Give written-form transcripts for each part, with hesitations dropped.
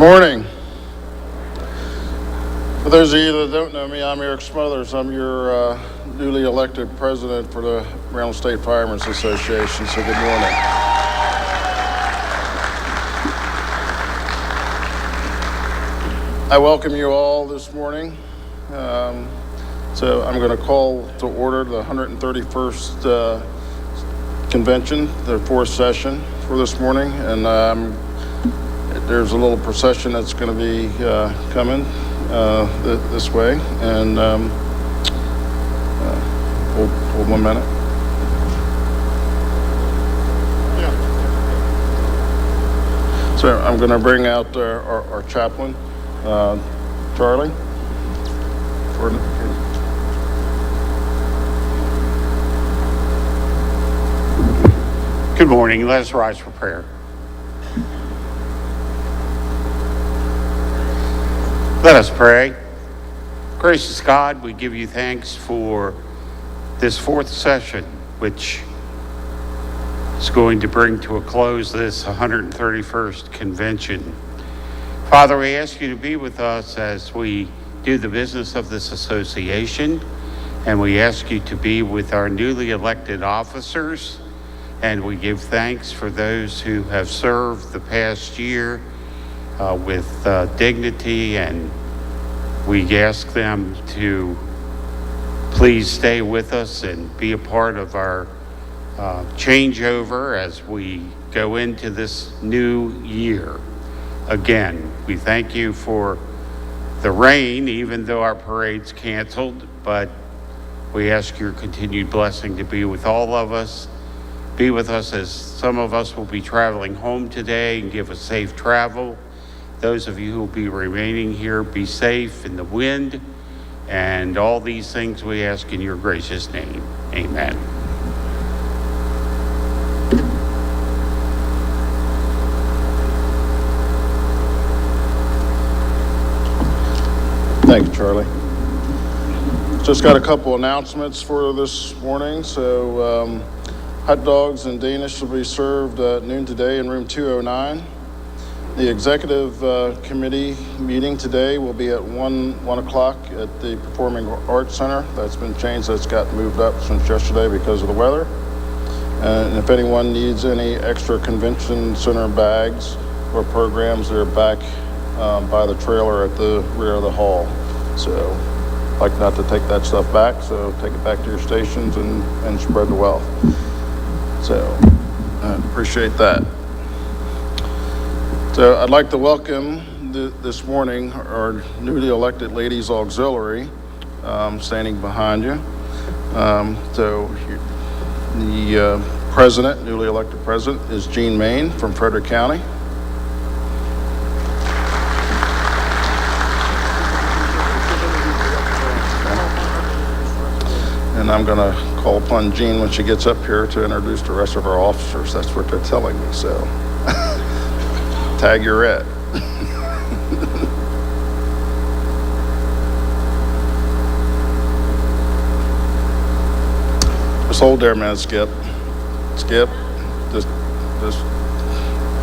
morning. For those of you that don't know me, I'm Eric Smothers. I'm your newly elected president for the Maryland State Firemen Association, so good morning. I welcome you all this morning. So I'm going to call to order the 131st convention, the fourth session for this morning, and there's a little procession that's going to be coming this way, and hold 1 minute. So I'm going to bring out our chaplain, Charlie. Good morning. Let us rise for prayer. Let us pray. Gracious God, we give you thanks for this fourth session, which is going to bring to a close this 131st convention. Father, we ask you to be with us as we do the business of this association, and we ask you to be with our newly elected officers, and we give thanks for those who have served the past year with dignity, and we ask them to please stay with us and be a part of our changeover as we go into this new year. Again, we thank you for the rain, even though our parade's canceled, but we ask your continued blessing to be with all of us. Be with us as some of us will be traveling home today, and give us safe travel. Those of you who will be remaining here, be safe in the wind. And all these things we ask in your gracious name. Amen. Thank you, Charlie. Just got a couple announcements for this morning. So hot dogs and Danish will be served at noon today in room 209. The executive committee meeting today will be at 1 o'clock at the Performing Arts Center. That's been changed. That's got moved up since yesterday because of the weather. And if anyone needs any extra convention center bags or programs, they're back by the trailer at the rear of the hall. So I'd like not to take that stuff back, so take it back to your stations and spread the wealth. So I appreciate that. So I'd like to welcome this morning our newly elected Ladies Auxiliary, standing behind you. So the president, newly elected president, is Jean Main from Frederick County. And I'm going to call upon Jean when she gets up here to introduce the rest of our officers. That's what they're telling me, so tag your at. Just hold there, man, Skip. Skip, just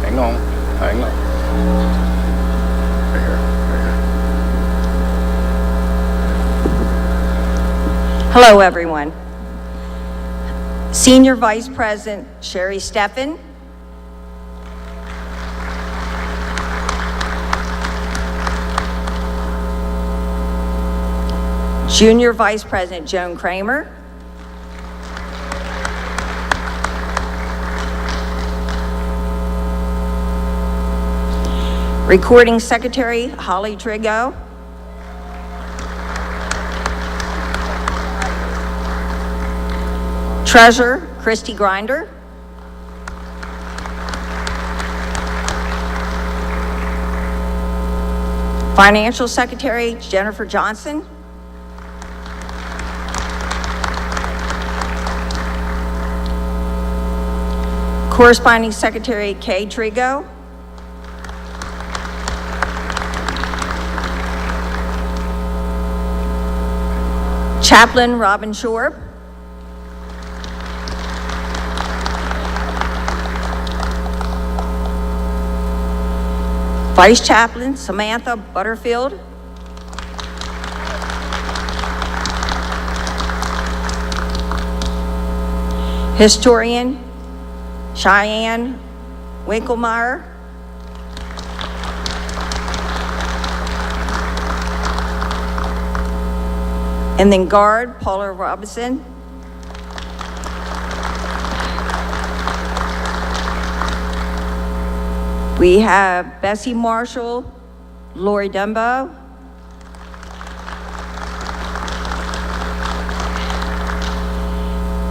hang on. Right here. Hello, everyone. Senior Vice President Sherry Steffen, Junior Vice President Joan Kramer, Recording Secretary Holly Trigo, Treasurer Christy Grinder, Financial Secretary Jennifer Johnson, Corresponding Secretary Kay Trigo, Chaplain Robin Shorb, Vice Chaplain Samantha Butterfield. Historian Cheyenne Winkelmeyer. And then Guard Paula Robinson. We have Bessie Marshall, Lori Dumbo.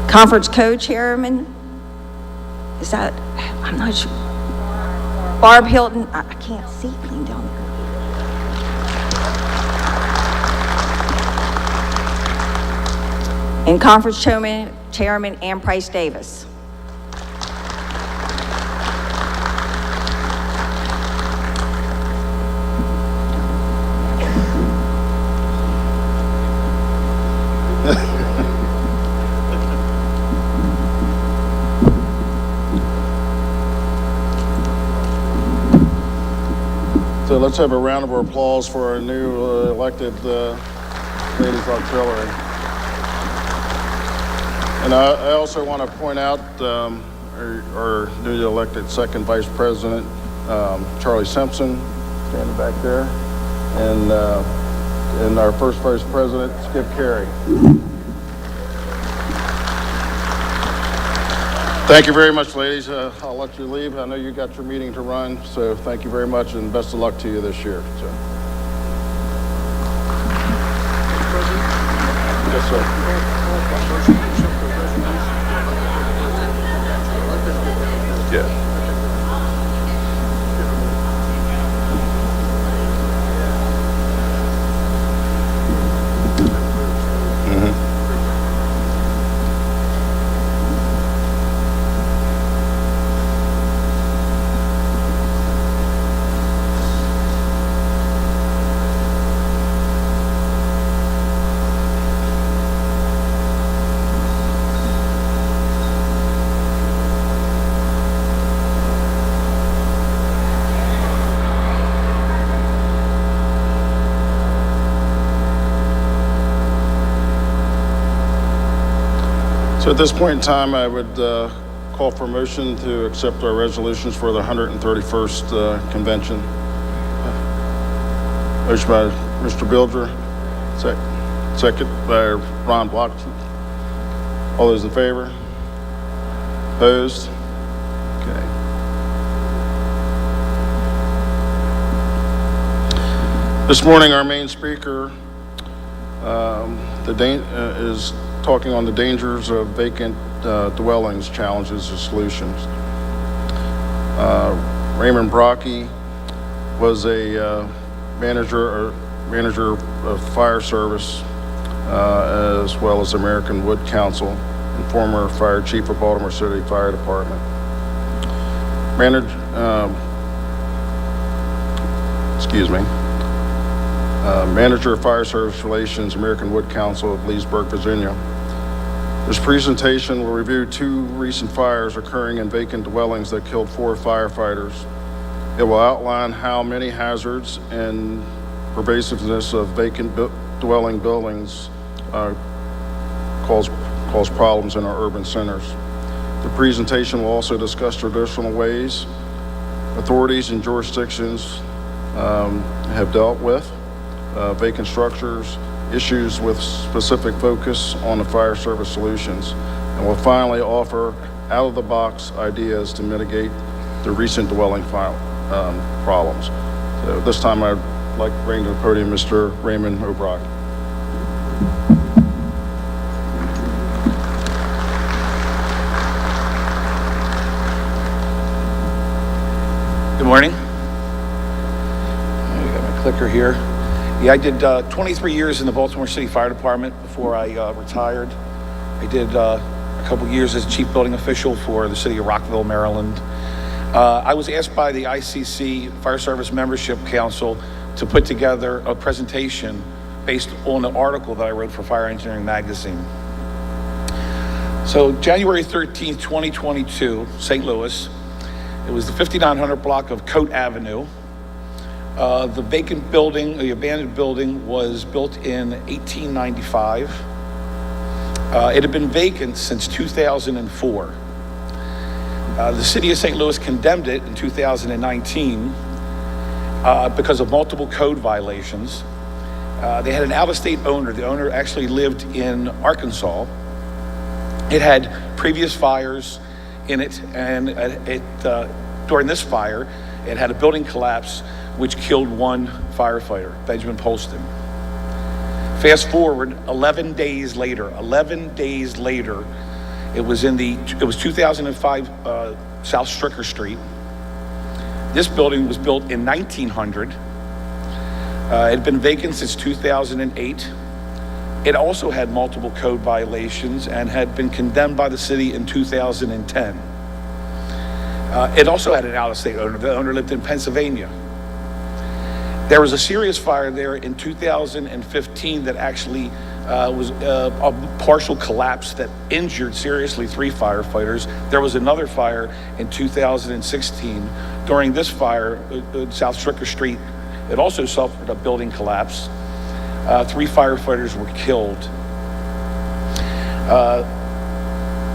Conference co-chairman, is that, I'm not sure. Barb Hilton, I can't see clean down there. And conference chairman Ann Price Davis. So let's have a round of applause for our new elected ladies auxiliary. And I also want to point out our newly elected second vice president, Charlie Simpson, standing back there, and our first vice president, Skip Carey. Thank you very much, ladies. I'll let you leave. I know you got your meeting to run, so thank you very much and best of luck to you this year. So. Yes, sir. Yeah. So at this point in time, I would call for a motion to accept our resolutions for the 131st convention. Motion by Mr. Bilger, second by Ron Blockton. All those in favor? Opposed? Okay. This morning, our main speaker is talking on the dangers of vacant dwellings, challenges, and solutions. Raymond Brocky was a manager of fire service as well as American Wood Council and former fire chief of Baltimore City Fire Department. Manager of Fire Service Relations, American Wood Council of Leesburg, Virginia. This presentation will review 2 recent fires occurring in vacant dwellings that killed 4 firefighters. It will outline how many hazards and pervasiveness of vacant dwelling buildings cause problems in our urban centers. The presentation will also discuss traditional ways authorities and jurisdictions have dealt with vacant structures, issues with specific focus on the fire service solutions, and will finally offer out-of-the-box ideas to mitigate the recent dwelling problems. So this time I'd like to bring to the podium Mr. Raymond O'Brock. Good morning. I got my clicker here. Yeah, I did 23 years in the Baltimore City Fire Department before I retired. I did a couple years as chief building official for the city of Rockville, Maryland. I was asked by the ICC Fire Service Membership Council to put together a presentation based on an article that I wrote for Fire Engineering Magazine. So January 13th, 2022, St. Louis, it was the 5900 block of Coate Avenue. The vacant building, the abandoned building, was built in 1895. It had been vacant since 2004. The city of St. Louis condemned it in 2019 because of multiple code violations. They had an out-of-state owner. The owner actually lived in Arkansas. It had previous fires in it, and during this fire, it had a building collapse which killed one firefighter, Benjamin Polston. Fast forward 11 days later, it was 2005 South Stricker Street. This building was built in 1900. It had been vacant since 2008. It also had multiple code violations and had been condemned by the city in 2010. It also had an out-of-state owner. The owner lived in Pennsylvania. There was a serious fire there in 2015 that actually was a partial collapse that injured seriously 3 firefighters. There was another fire in 2016. During this fire, South Stricker Street, it also suffered a building collapse. 3 firefighters were killed.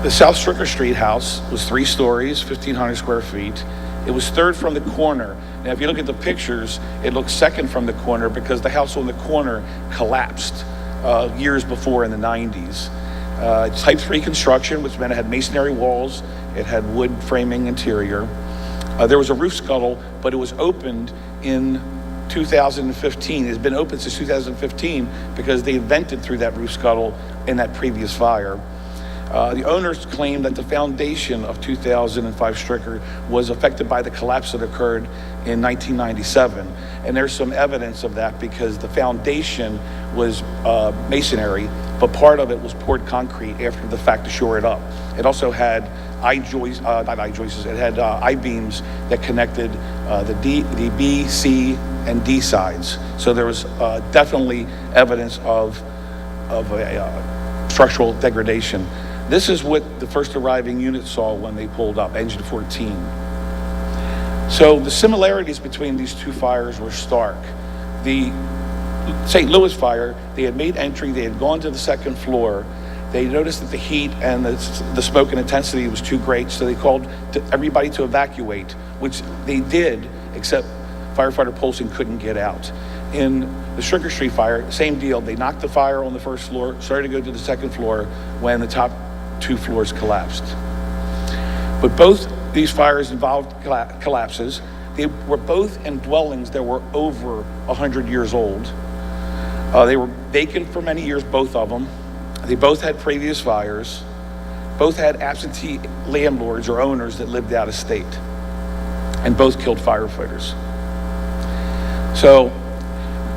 The South Stricker Street house was 3 stories, 1,500 square feet. It was third from the corner. Now, if you look at the pictures, it looks second from the corner because the house on the corner collapsed years before in the 90s. It's type 3 construction, which meant it had masonry walls. It had wood framing interior. There was a roof scuttle, but it was opened in 2015. It's been open since 2015 because they vented through that roof scuttle in that previous fire. The owners claimed that the foundation of 2005 Stricker was affected by the collapse that occurred in 1997. And there's some evidence of that because the foundation was masonry, but part of it was poured concrete after the fact to shore it up. It also had it had I-beams that connected the B, C, and D sides. So there was definitely evidence of a structural degradation. This is what the first arriving unit saw when they pulled up, engine 14. So the similarities between these 2 fires were stark. The St. Louis fire, they had made entry, they had gone to the 2nd floor. They noticed that the heat and the smoke and intensity was too great, so they called everybody to evacuate, which they did, except firefighter Polson couldn't get out. In the Stricker Street fire, same deal. They knocked the fire on the 1st floor, started to go to the 2nd floor when the top 2 floors collapsed. But both these fires involved collapses. They were both in dwellings that were over 100 years old. They were vacant for many years, both of them. They both had previous fires. Both had absentee landlords or owners that lived out of state. And both killed firefighters. So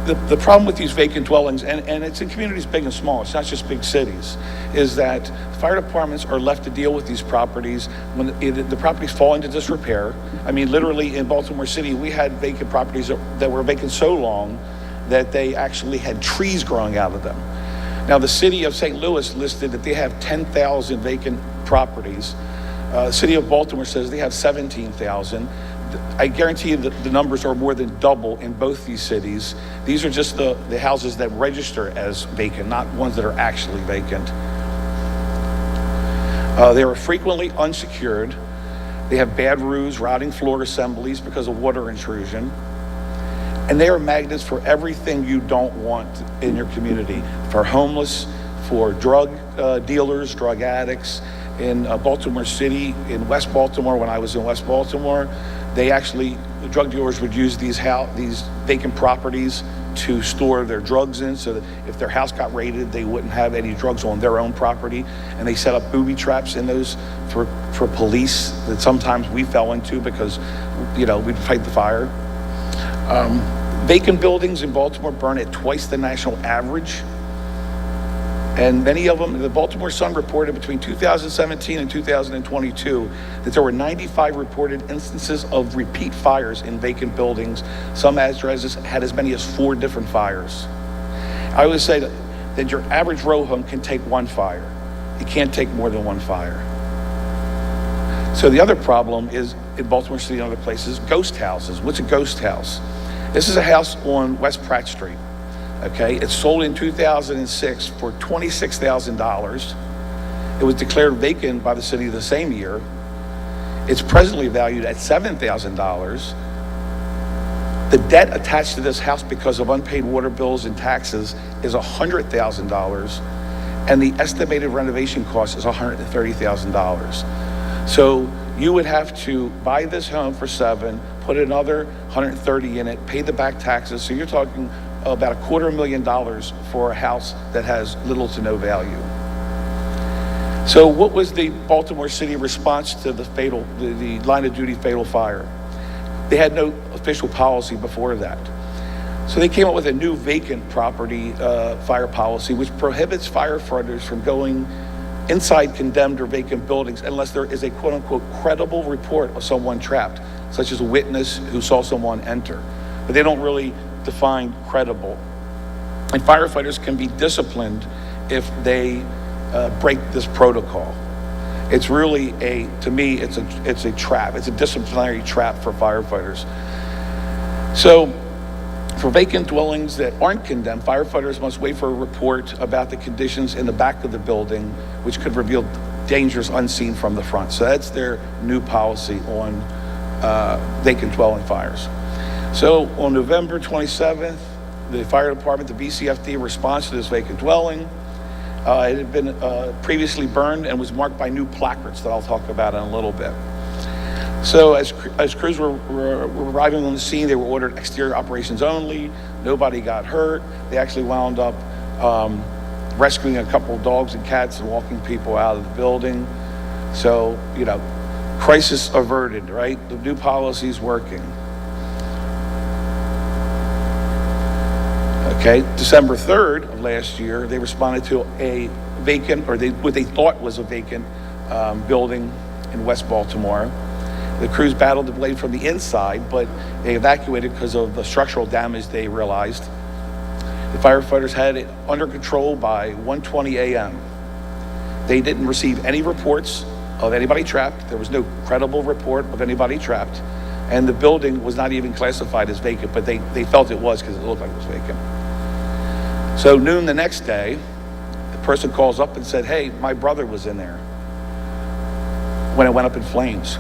the problem with these vacant dwellings, and it's in communities big and small, it's not just big cities, is that fire departments are left to deal with these properties when the properties fall into disrepair. I mean, literally in Baltimore City, we had vacant properties that were vacant so long that they actually had trees growing out of them. Now, the city of St. Louis listed that they have 10,000 vacant properties. The city of Baltimore says they have 17,000. I guarantee you that the numbers are more than double in both these cities. These are just the houses that register as vacant, not ones that are actually vacant. They are frequently unsecured. They have bad roofs, rotting floor assemblies because of water intrusion. And they are magnets for everything you don't want in your community. For homeless, for drug dealers, drug addicts. In Baltimore City, in West Baltimore, when I was in West Baltimore, the drug dealers would use these vacant properties to store their drugs in, so that if their house got raided, they wouldn't have any drugs on their own property. And they set up booby traps in those for police that sometimes we fell into because, we'd fight the fire. Vacant buildings in Baltimore burn at twice the national average. And many of them, the Baltimore Sun reported between 2017 and 2022 that there were 95 reported instances of repeat fires in vacant buildings. Some addresses had as many as 4 different fires. I always say that your average row home can take 1 fire. It can't take more than 1 fire. So the other problem is in Baltimore City and other places, ghost houses. What's a ghost house? This is a house on West Pratt Street. Okay, it sold in 2006 for $26,000. It was declared vacant by the city the same year. It's presently valued at $7,000. The debt attached to this house because of unpaid water bills and taxes is $100,000, and the estimated renovation cost is $130,000. So you would have to buy this home for $7,000, put another $130,000 in it, pay the back taxes. So you're talking about $250,000 for a house that has little to no value. So what was the Baltimore City response to the line of duty fatal fire? They had no official policy before that. So they came up with a new vacant property fire policy, which prohibits firefighters from going inside condemned or vacant buildings unless there is a quote unquote credible report of someone trapped, such as a witness who saw someone enter. But they don't really define credible. And firefighters can be disciplined if they break this protocol. It's really to me, it's a trap. It's a disciplinary trap for firefighters. So for vacant dwellings that aren't condemned, firefighters must wait for a report about the conditions in the back of the building, which could reveal dangers unseen from the front. So that's their new policy on vacant dwelling fires. So on November 27th, the fire department, the BCFD, responds to this vacant dwelling. It had been previously burned and was marked by new placards that I'll talk about in a little bit. So as crews were arriving on the scene, they were ordered exterior operations only. Nobody got hurt. They actually wound up rescuing a couple of dogs and cats and walking people out of the building. So, crisis averted, right? The new policy's working. Okay, December 3rd of last year, they responded to a vacant, or what they thought was a vacant building in West Baltimore. The crews battled the blade from the inside, but they evacuated because of the structural damage they realized. The firefighters had it under control by 1:20 a.m. They didn't receive any reports of anybody trapped. There was no credible report of anybody trapped. And the building was not even classified as vacant, but they felt it was because it looked like it was vacant. So noon the next day, the person calls up and said, "Hey, my brother was in there," when it went up in flames.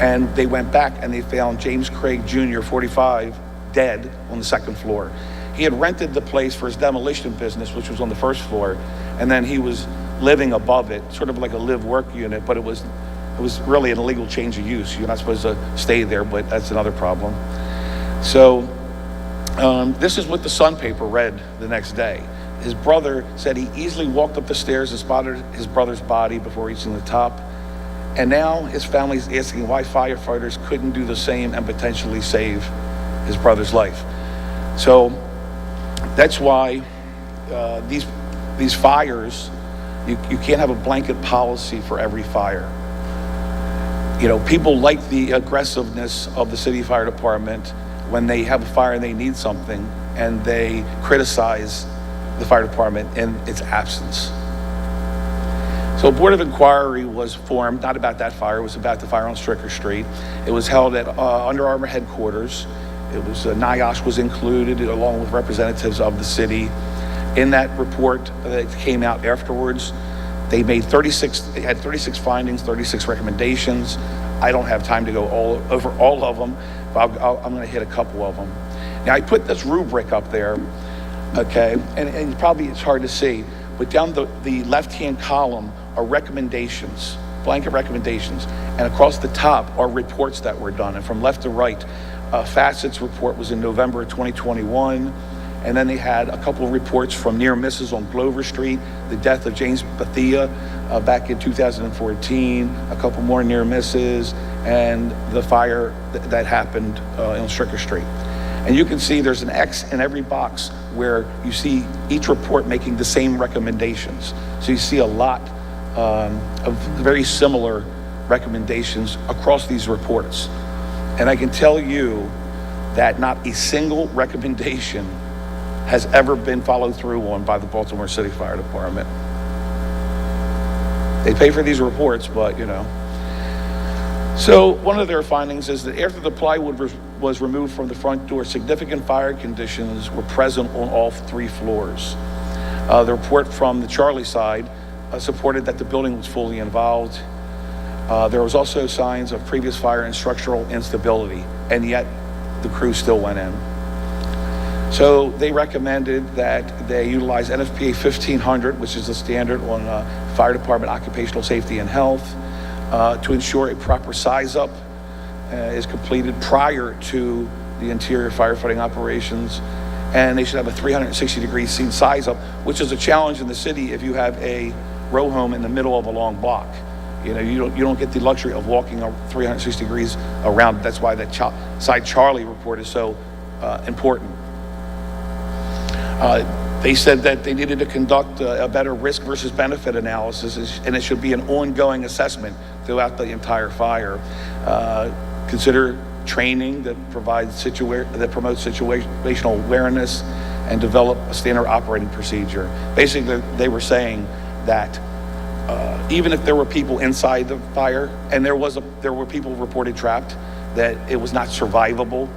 And they went back and they found James Craig Jr., 45, dead on the second floor. He had rented the place for his demolition business, which was on the first floor, and then he was living above it, sort of like a live-work unit, but it was really an illegal change of use. You're not supposed to stay there, but that's another problem. So this is what the Sun paper read the next day. His brother said he easily walked up the stairs and spotted his brother's body before reaching the top. And now his family's asking why firefighters couldn't do the same and potentially save his brother's life. So that's why these fires, you can't have a blanket policy for every fire. People like the aggressiveness of the city fire department when they have a fire and they need something, and they criticize the fire department in its absence. So a board of inquiry was formed, not about that fire, it was about the fire on Stricker Street. It was held at Under Armour headquarters. It was, NIOSH was included along with representatives of the city. In that report that came out afterwards, they had 36 findings, 36 recommendations. I don't have time to go over all of them, but I'm going to hit a couple of them. Now, I put this rubric up there, okay, and probably it's hard to see, but down the left-hand column are recommendations, blanket recommendations, and across the top are reports that were done. And from left to right, Facet's report was in November of 2021, and then they had a couple of reports from near misses on Glover Street, the death of James Bethia back in 2014, a couple more near misses, and the fire that happened on Stricker Street. And you can see there's an X in every box where you see each report making the same recommendations. So you see a lot of very similar recommendations across these reports. And I can tell you that not a single recommendation has ever been followed through on by the Baltimore City Fire Department. They pay for these reports, but So one of their findings is that after the plywood was removed from the front door. Significant fire conditions were present on all 3 floors. The report from the Charlie side supported that the building was fully involved. There was also signs of previous fire and structural instability, and yet the crew still went in. So they recommended that they utilize NFPA 1500, which is the standard on fire department occupational safety and health, to ensure a proper size-up is completed prior to the interior firefighting operations. And they should have a 360-degree scene size-up, which is a challenge in the city if you have a row home in the middle of a long block. You know, you don't get the luxury of walking 360 degrees around. That's why that side Charlie report is so important. They said that they needed to conduct a better risk versus benefit analysis, and it should be an ongoing assessment throughout the entire fire. Consider training that promotes situational awareness, and develop a standard operating procedure. Basically, they were saying that even if there were people inside the fire, and there were people reported trapped, that it was not survivable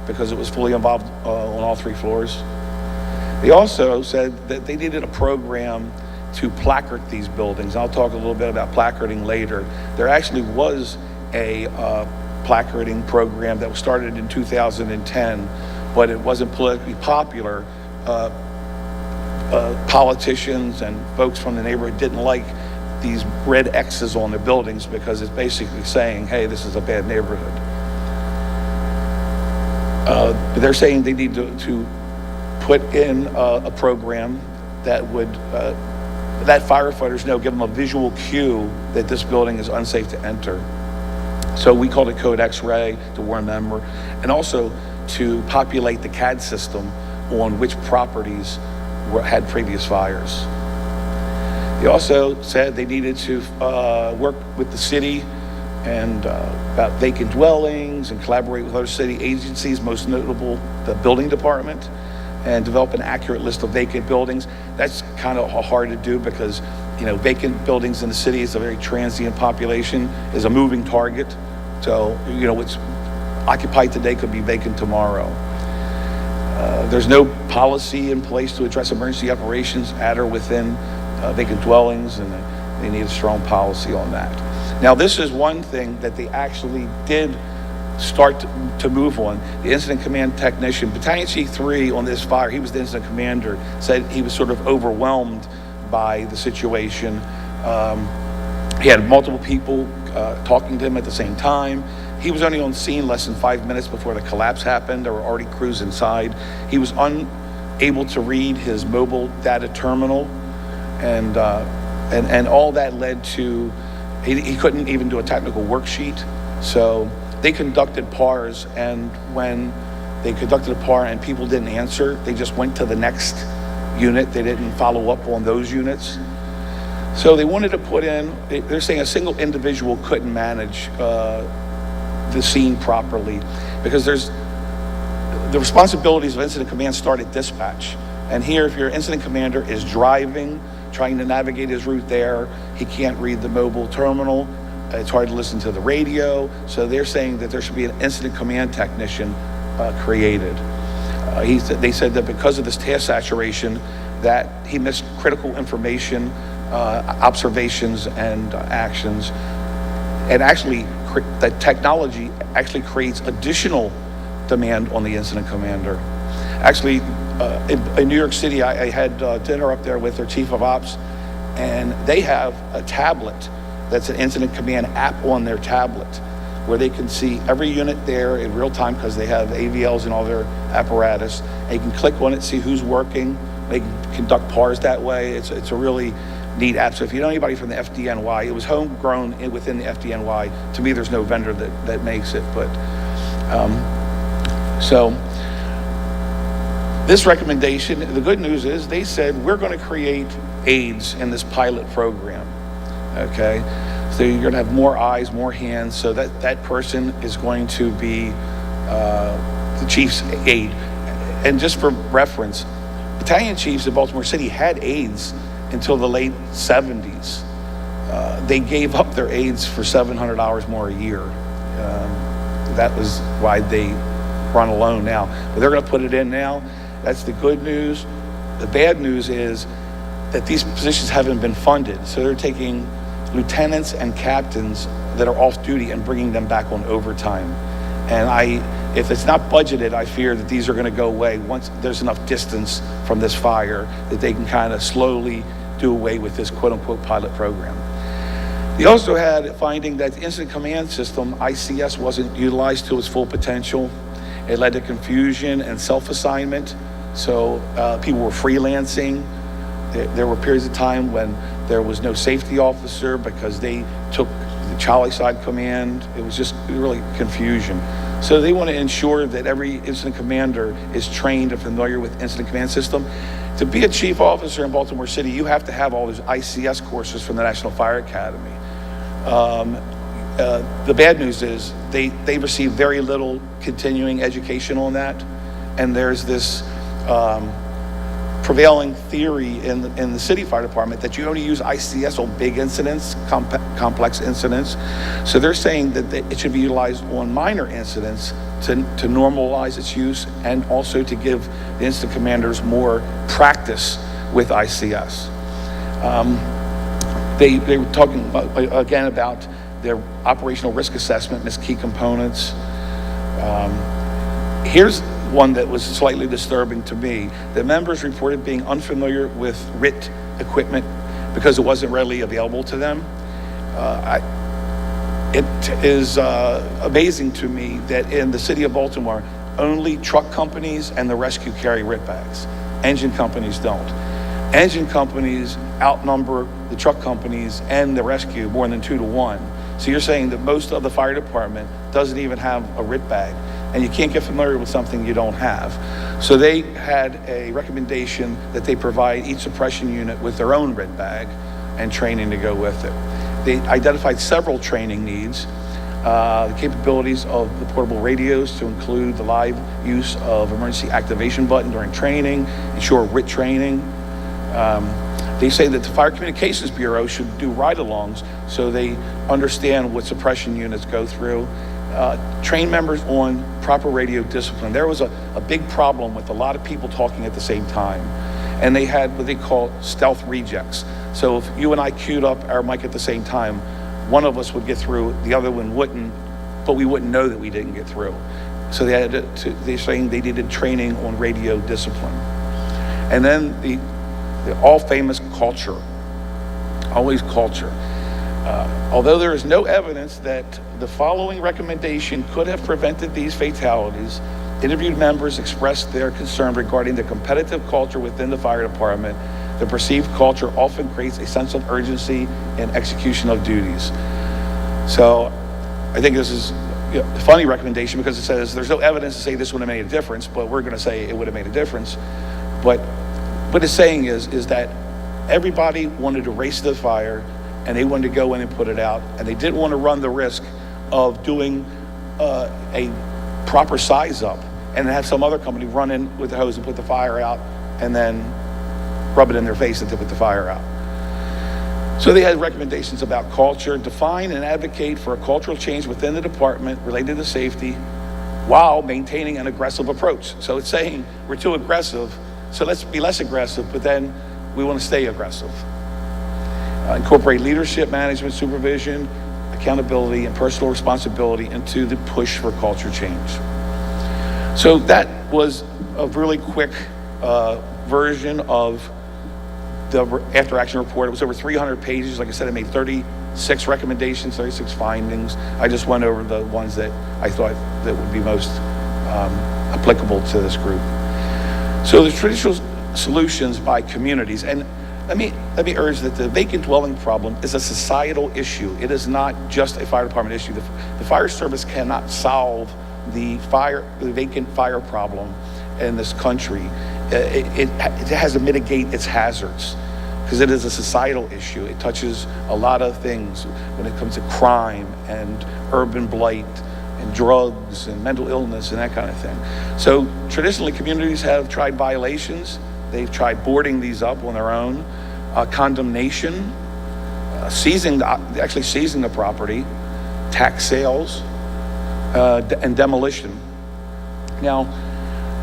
because it was fully involved on all 3 floors. They also said that they needed a program to placard these buildings. I'll talk a little bit about placarding later. There actually was a placarding program that was started in 2010, but it wasn't politically popular. Politicians and folks from the neighborhood didn't like these red X's on their buildings because it's basically saying, hey, this is a bad neighborhood. They're saying they need to put in a program that would let firefighters know, give them a visual cue that this building is unsafe to enter. So we called it Code X-Ray to warn them, and also to populate the CAD system on which properties had previous fires. They also said they needed to work with the city and about vacant dwellings and collaborate with other city agencies, most notable the building department, and develop an accurate list of vacant buildings. That's kind of hard to do because, you know, vacant buildings in the city is a very transient population, is a moving target. So, you know, what's occupied today could be vacant tomorrow. There's no policy in place to address emergency operations at or within vacant dwellings, and they need a strong policy on that. Now, this is one thing that they actually did start to move on. The incident command technician, Battalion Chief 3 on this fire, he was the incident commander, said he was sort of overwhelmed by the situation. He had multiple people talking to him at the same time. He was only on scene less than 5 minutes before the collapse happened. There were already crews inside. He was unable to read his mobile data terminal, and all that led to, he couldn't even do a technical worksheet. So they conducted PARs, and when they conducted a PAR and people didn't answer, they just went to the next unit. They didn't follow up on those units. So they wanted to put in, they're saying a single individual couldn't manage the scene properly, because the responsibilities of incident command start at dispatch. And here, if your incident commander is driving, trying to navigate his route there, he can't read the mobile terminal, it's hard to listen to the radio. So they're saying that there should be an incident command technician created. They said that because of this task saturation, that he missed critical information, observations, and actions. And actually, that technology actually creates additional demand on the incident commander. Actually, in New York City, I had dinner up there with their chief of ops, and they have a tablet that's an incident command app on their tablet, where they can see every unit there in real time because they have AVLs and all their apparatus. And you can click on it, see who's working. They can conduct PARs that way. It's a really neat app. So if you know anybody from the FDNY, it was homegrown within the FDNY. To me, there's no vendor that makes it. But so this recommendation, the good news is they said we're going to create aides in this pilot program. Okay, so you're going to have more eyes, more hands, so that person is going to be the chief's aide. And just for reference, battalion chiefs in Baltimore City had aides until the late 70s. They gave up their aides for $700 more a year. That was why they run alone now. But they're going to put it in now. That's the good news. The bad news is that these positions haven't been funded. So they're taking lieutenants and captains that are off duty and bringing them back on overtime. And if it's not budgeted, I fear that these are going to go away once there's enough distance from this fire that they can kind of slowly do away with this quote-unquote pilot program. They also had a finding that the incident command system, ICS, wasn't utilized to its full potential. It led to confusion and self-assignment. So people were freelancing. There were periods of time when there was no safety officer because they took the Charlie side command. It was just really confusion. So they want to ensure that every incident commander is trained and familiar with incident command system. To be a chief officer in Baltimore City, you have to have all those ICS courses from the National Fire Academy. The bad news is they receive very little continuing education on that, and there's this prevailing theory in the city fire department that you only use ICS on big incidents, complex incidents. So they're saying that it should be utilized on minor incidents to normalize its use, and also to give the incident commanders more practice with ICS. They were talking again about their operational risk assessment and its key components. Here's one that was slightly disturbing to me. The members reported being unfamiliar with RIT equipment because it wasn't readily available to them. It is amazing to me that in the city of Baltimore, only truck companies and the rescue carry RIT bags. Engine companies don't. Engine companies outnumber the truck companies and the rescue more than 2 to 1. So you're saying that most of the fire department doesn't even have a RIT bag, and you can't get familiar with something you don't have. So they had a recommendation that they provide each suppression unit with their own RIT bag and training to go with it. They identified several training needs, the capabilities of the portable radios to include the live use of emergency activation button during training, ensure RIT training. They say that the Fire Communications Bureau should do ride-alongs so they understand what suppression units go through. Train members on proper radio discipline. There was a big problem with a lot of people talking at the same time, and they had what they call stealth rejects. So if you and I queued up our mic at the same time, one of us would get through, the other one wouldn't, but we wouldn't know that we didn't get through. So they're saying they needed training on radio discipline. And then the all famous culture, always culture. Although there is no evidence that the following recommendation could have prevented these fatalities, interviewed members expressed their concern regarding the competitive culture within the fire department. The perceived culture often creates a sense of urgency in execution of duties. So I think this is a funny recommendation because it says there's no evidence to say this would have made a difference, but we're going to say it would have made a difference. But what it's saying is that everybody wanted to race to the fire, and they wanted to go in and put it out, and they didn't want to run the risk of doing a proper size up and have some other company run in with the hose and put the fire out and then rub it in their face and to put the fire out. So they had recommendations about culture, define and advocate for a cultural change within the department related to safety while maintaining an aggressive approach. So it's saying we're too aggressive, so let's be less aggressive, but then we want to stay aggressive. Incorporate leadership, management, supervision, accountability, and personal responsibility into the push for culture change. So that was a really quick version of the after action report. It was over 300 pages. Like I said, I made 36 recommendations, 36 findings. I just went over the ones that I thought that would be most applicable to this group. So the traditional solutions by communities, and let me urge that the vacant dwelling problem is a societal issue. It is not just a fire department issue. The fire service cannot solve the vacant fire problem in this country. It has to mitigate its hazards because it is a societal issue. It touches a lot of things when it comes to crime and urban blight and drugs and mental illness and that kind of thing. So traditionally, communities have tried violations. They've tried boarding these up on their own, condemnation, seizing the property, tax sales, and demolition. Now,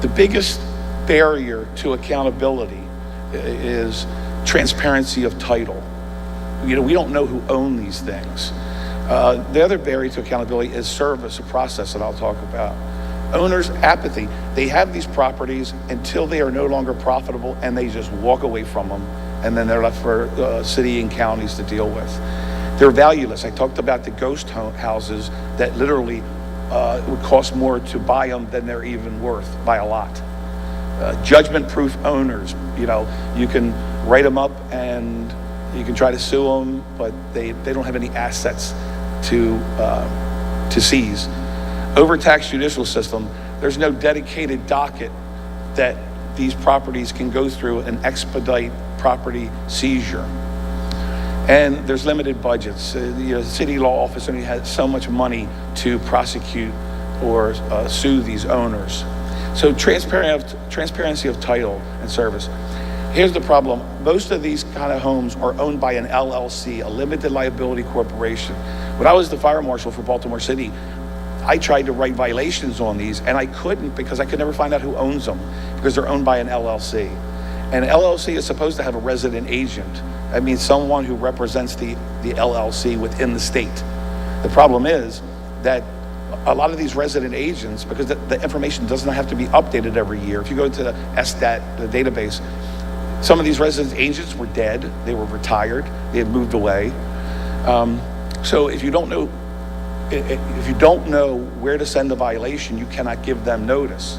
the biggest barrier to accountability is transparency of title. We don't know who owns these things. The other barrier to accountability is service, a process that I'll talk about. Owners' apathy. They have these properties until they are no longer profitable and they just walk away from them, and then they're left for city and counties to deal with. They're valueless. I talked about the ghost houses that literally would cost more to buy them than they're even worth by a lot. Judgment-proof owners. You can write them up and you can try to sue them, but they don't have any assets to seize. Overtaxed judicial system. There's no dedicated docket that these properties can go through and expedite property seizure. And there's limited budgets. The city law office only has so much money to prosecute or sue these owners. So transparency of title and service. Here's the problem. Most of these kind of homes are owned by an LLC, a limited liability corporation. When I was the fire marshal for Baltimore City, I tried to write violations on these, and I couldn't because I could never find out who owns them, because they're owned by an LLC. And an LLC is supposed to have a resident agent. That means someone who represents the LLC within the state. The problem is that a lot of these resident agents, because the information doesn't have to be updated every year. If you go to the SStat, the database, some of these resident agents were dead, they were retired, they had moved away. So if you don't know where to send the violation, you cannot give them notice.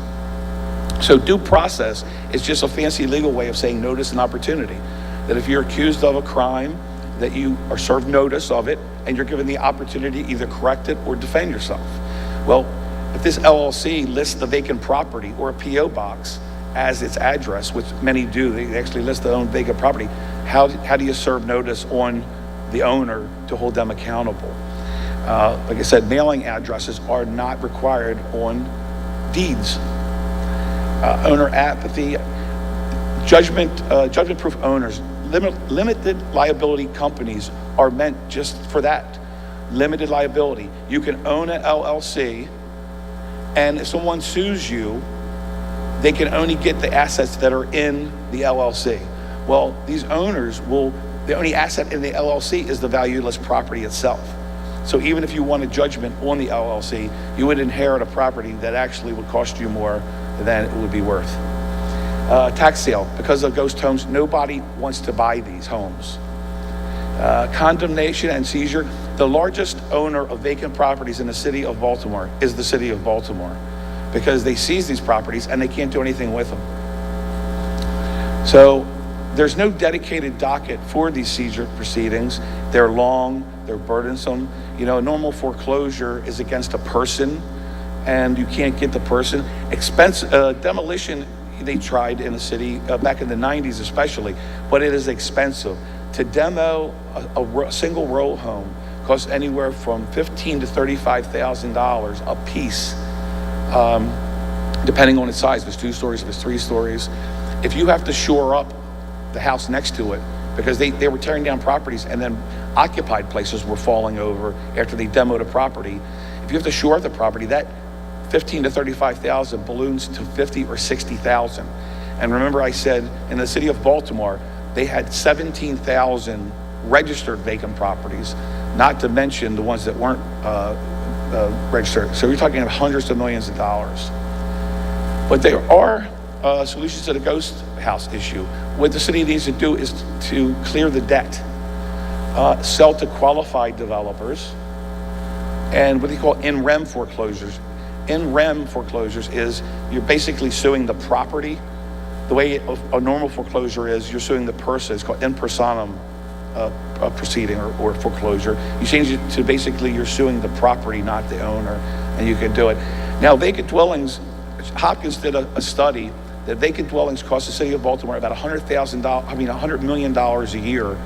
So due process is just a fancy legal way of saying notice and opportunity. That if you're accused of a crime, that you are served notice of it and you're given the opportunity to either correct it or defend yourself. Well, if this LLC lists the vacant property or a PO box as its address, which many do, they actually list their own vacant property, how do you serve notice on the owner to hold them accountable? Like I said, mailing addresses are not required on deeds. Owner apathy, judgment-proof owners. Limited liability companies are meant just for that. Limited liability. You can own an LLC, and if someone sues you, they can only get the assets that are in the LLC. Well, these owners the only asset in the LLC is the valueless property itself. So even if you won a judgment on the LLC, you would inherit a property that actually would cost you more than it would be worth. Tax sale. Because of ghost homes, nobody wants to buy these homes. Condemnation and seizure. The largest owner of vacant properties in the city of Baltimore is the city of Baltimore, because they seize these properties and they can't do anything with them. So there's no dedicated docket for these seizure proceedings. They're long, they're burdensome. A normal foreclosure is against a person, and you can't get the person. Demolition, they tried in the city back in the 90s especially, but it is expensive. To demo a single row home costs anywhere from $15,000 to $35,000 a piece, depending on its size. If it's 2 stories, if it's 3 stories. If you have to shore up the house next to it, because they were tearing down properties and then occupied places were falling over after they demoed a property. If you have to shore up the property, that $15,000 to $35,000 balloons to $50,000 or $60,000. And remember, I said in the city of Baltimore, they had 17,000 registered vacant properties, not to mention the ones that weren't registered. So you're talking about hundreds of millions of dollars. But there are solutions to the ghost house issue. What the city needs to do is to clear the debt, sell to qualified developers, and what they call in rem foreclosures. In rem foreclosures is you're basically suing the property. The way a normal foreclosure is, you're suing the person. It's called in personam proceeding or foreclosure. You change it to basically you're suing the property, not the owner, and you can do it. Now, vacant dwellings, Hopkins did a study that vacant dwellings cost the city of Baltimore about $100 million a year,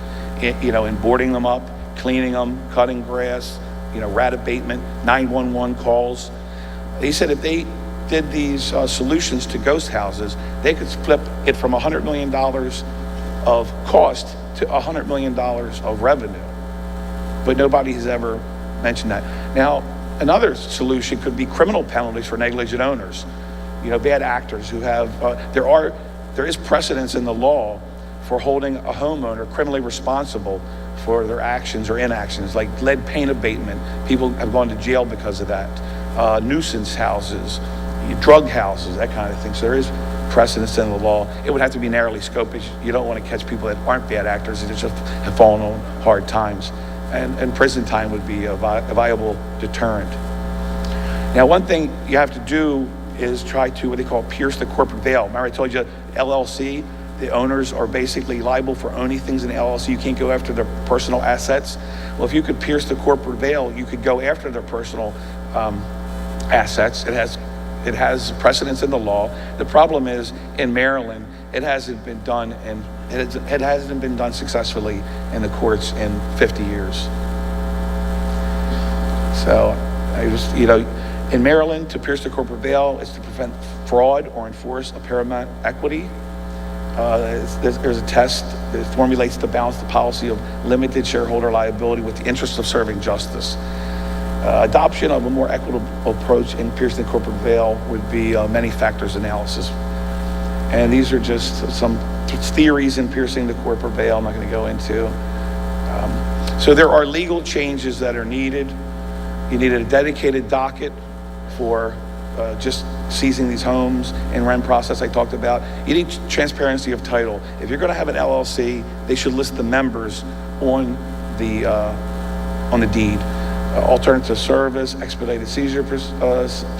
in boarding them up, cleaning them, cutting grass, rat abatement, 911 calls. They said if they did these solutions to ghost houses, they could flip it from $100 million of cost to $100 million of revenue. But nobody has ever mentioned that. Now, another solution could be criminal penalties for negligent owners. bad actors who have, there is precedence in the law for holding a homeowner criminally responsible for their actions or inactions, like lead paint abatement. People have gone to jail because of that. Nuisance houses, drug houses, that kind of thing. So there is precedence in the law. It would have to be narrowly scoped. You don't want to catch people that aren't bad actors and just have fallen on hard times. And prison time would be a viable deterrent. Now, one thing you have to do is try to, what they call, pierce the corporate veil. Remember I told you, LLC, the owners are basically liable for owning things in the LLC. You can't go after their personal assets. Well, if you could pierce the corporate veil, you could go after their personal assets. It has precedence in the law. The problem is, in Maryland, it hasn't been done, and it hasn't been done successfully in the courts in 50 years. So, in Maryland, to pierce the corporate veil is to prevent fraud or enforce a paramount equity. There's a test that formulates to balance the policy of limited shareholder liability with the interest of serving justice. Adoption of a more equitable approach in piercing the corporate veil would be many factors analysis. And these are just some theories in piercing the corporate veil I'm not going to go into. So there are legal changes that are needed. You need a dedicated docket for just seizing these homes and rent process I talked about. You need transparency of title. If you're going to have an LLC, they should list the members on the deed. Alternative service, expedited seizure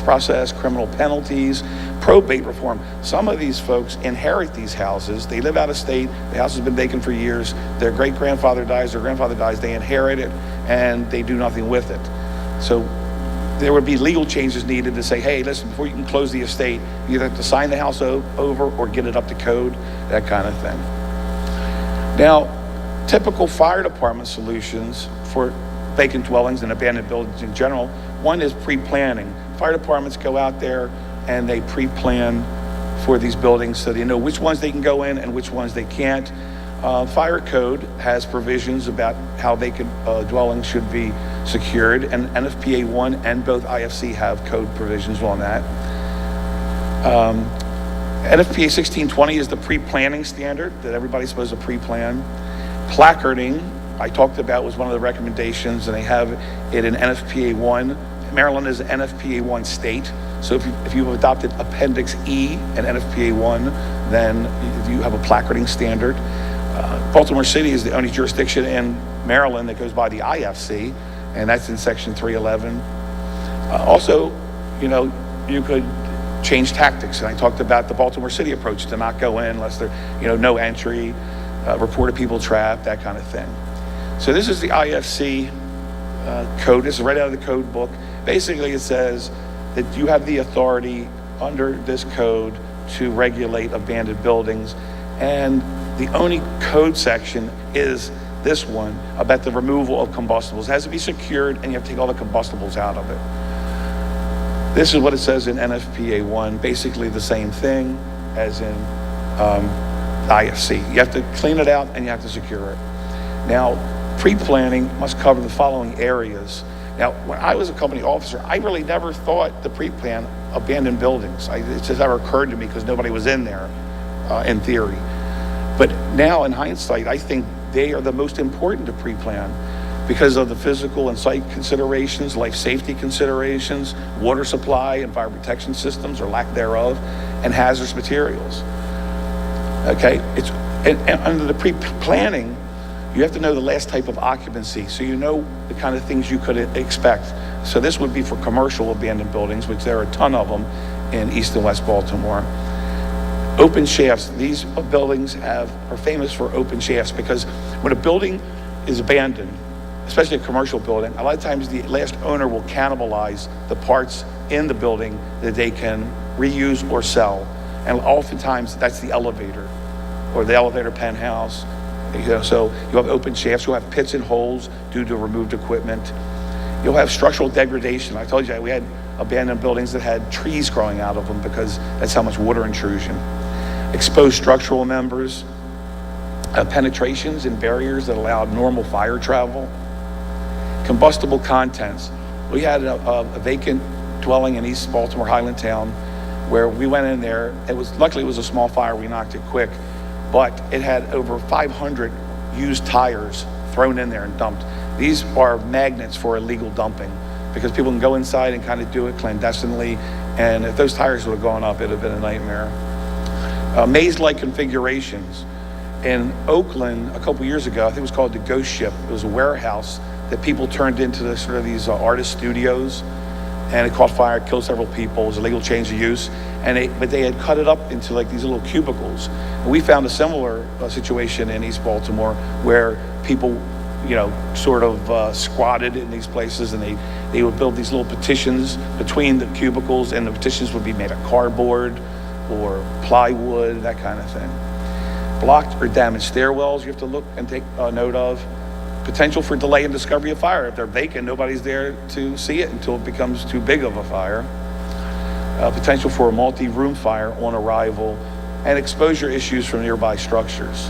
process, criminal penalties, probate reform. Some of these folks inherit these houses. They live out of state. The house has been vacant for years. Their great-grandfather dies, their grandfather dies, they inherit it, and they do nothing with it. So there would be legal changes needed to say, hey, listen, before you can close the estate, you either have to sign the house over or get it up to code, that kind of thing. Now, typical fire department solutions for vacant dwellings and abandoned buildings in general, one is pre-planning. Fire departments go out there and they pre-plan for these buildings so they know which ones they can go in and which ones they can't. Fire code has provisions about how vacant dwellings should be secured, and NFPA 1 and both IFC have code provisions on that. NFPA 1620 is the pre-planning standard that everybody's supposed to pre-plan. Placarding, I talked about, was one of the recommendations, and they have it in NFPA 1. Maryland is an NFPA 1 state, so if you've adopted Appendix E and NFPA 1, then you have a placarding standard. Baltimore City is the only jurisdiction in Maryland that goes by the IFC, and that's in Section 311. Also, you could change tactics, and I talked about the Baltimore City approach to not go in unless there, no entry, reported people trapped, that kind of thing. So this is the IFC code. This is right out of the code book. Basically, it says that you have the authority under this code to regulate abandoned buildings, and the only code section is this one about the removal of combustibles. It has to be secured, and you have to take all the combustibles out of it. This is what it says in NFPA 1, basically the same thing as in IFC. You have to clean it out, and you have to secure it. Now, pre-planning must cover the following areas. Now, when I was a company officer, I really never thought to pre-plan abandoned buildings. It just never occurred to me because nobody was in there, in theory. But now, in hindsight, I think they are the most important to pre-plan because of the physical and site considerations, life safety considerations, water supply and fire protection systems or lack thereof, and hazardous materials. Okay, and under the pre-planning, you have to know the last type of occupancy, so you know the kind of things you could expect. So this would be for commercial abandoned buildings, which there are a ton of them in East and West Baltimore. Open shafts. These buildings are famous for open shafts because when a building is abandoned, especially a commercial building, a lot of times the last owner will cannibalize the parts in the building that they can reuse or sell. And oftentimes that's the elevator or the elevator penthouse. So you'll have open shafts, you'll have pits and holes due to removed equipment. You'll have structural degradation. I told you we had abandoned buildings that had trees growing out of them because that's how much water intrusion. Exposed structural members, penetrations and barriers that allowed normal fire travel. Combustible contents. We had a vacant dwelling in East Baltimore, Highland Town, where we went in there. Luckily it was a small fire, we knocked it quick, but it had over 500 used tires thrown in there and dumped. These are magnets for illegal dumping because people can go inside and kind of do it clandestinely, and if those tires would have gone up, it would have been a nightmare. Maze-like configurations. In Oakland a couple years ago, I think it was called the Ghost Ship. It was a warehouse that people turned into these artist studios, and it caught fire, killed several people. It was a legal change of use, but they had cut it up into like these little cubicles. And we found a similar situation in East Baltimore where people, sort of squatted in these places, and they would build these little petitions between the cubicles, and the petitions would be made of cardboard or plywood, that kind of thing. Blocked or damaged stairwells you have to look and take note of. Potential for delay in discovery of fire. If they're vacant, nobody's there to see it until it becomes too big of a fire. Potential for a multi-room fire on arrival, and exposure issues from nearby structures.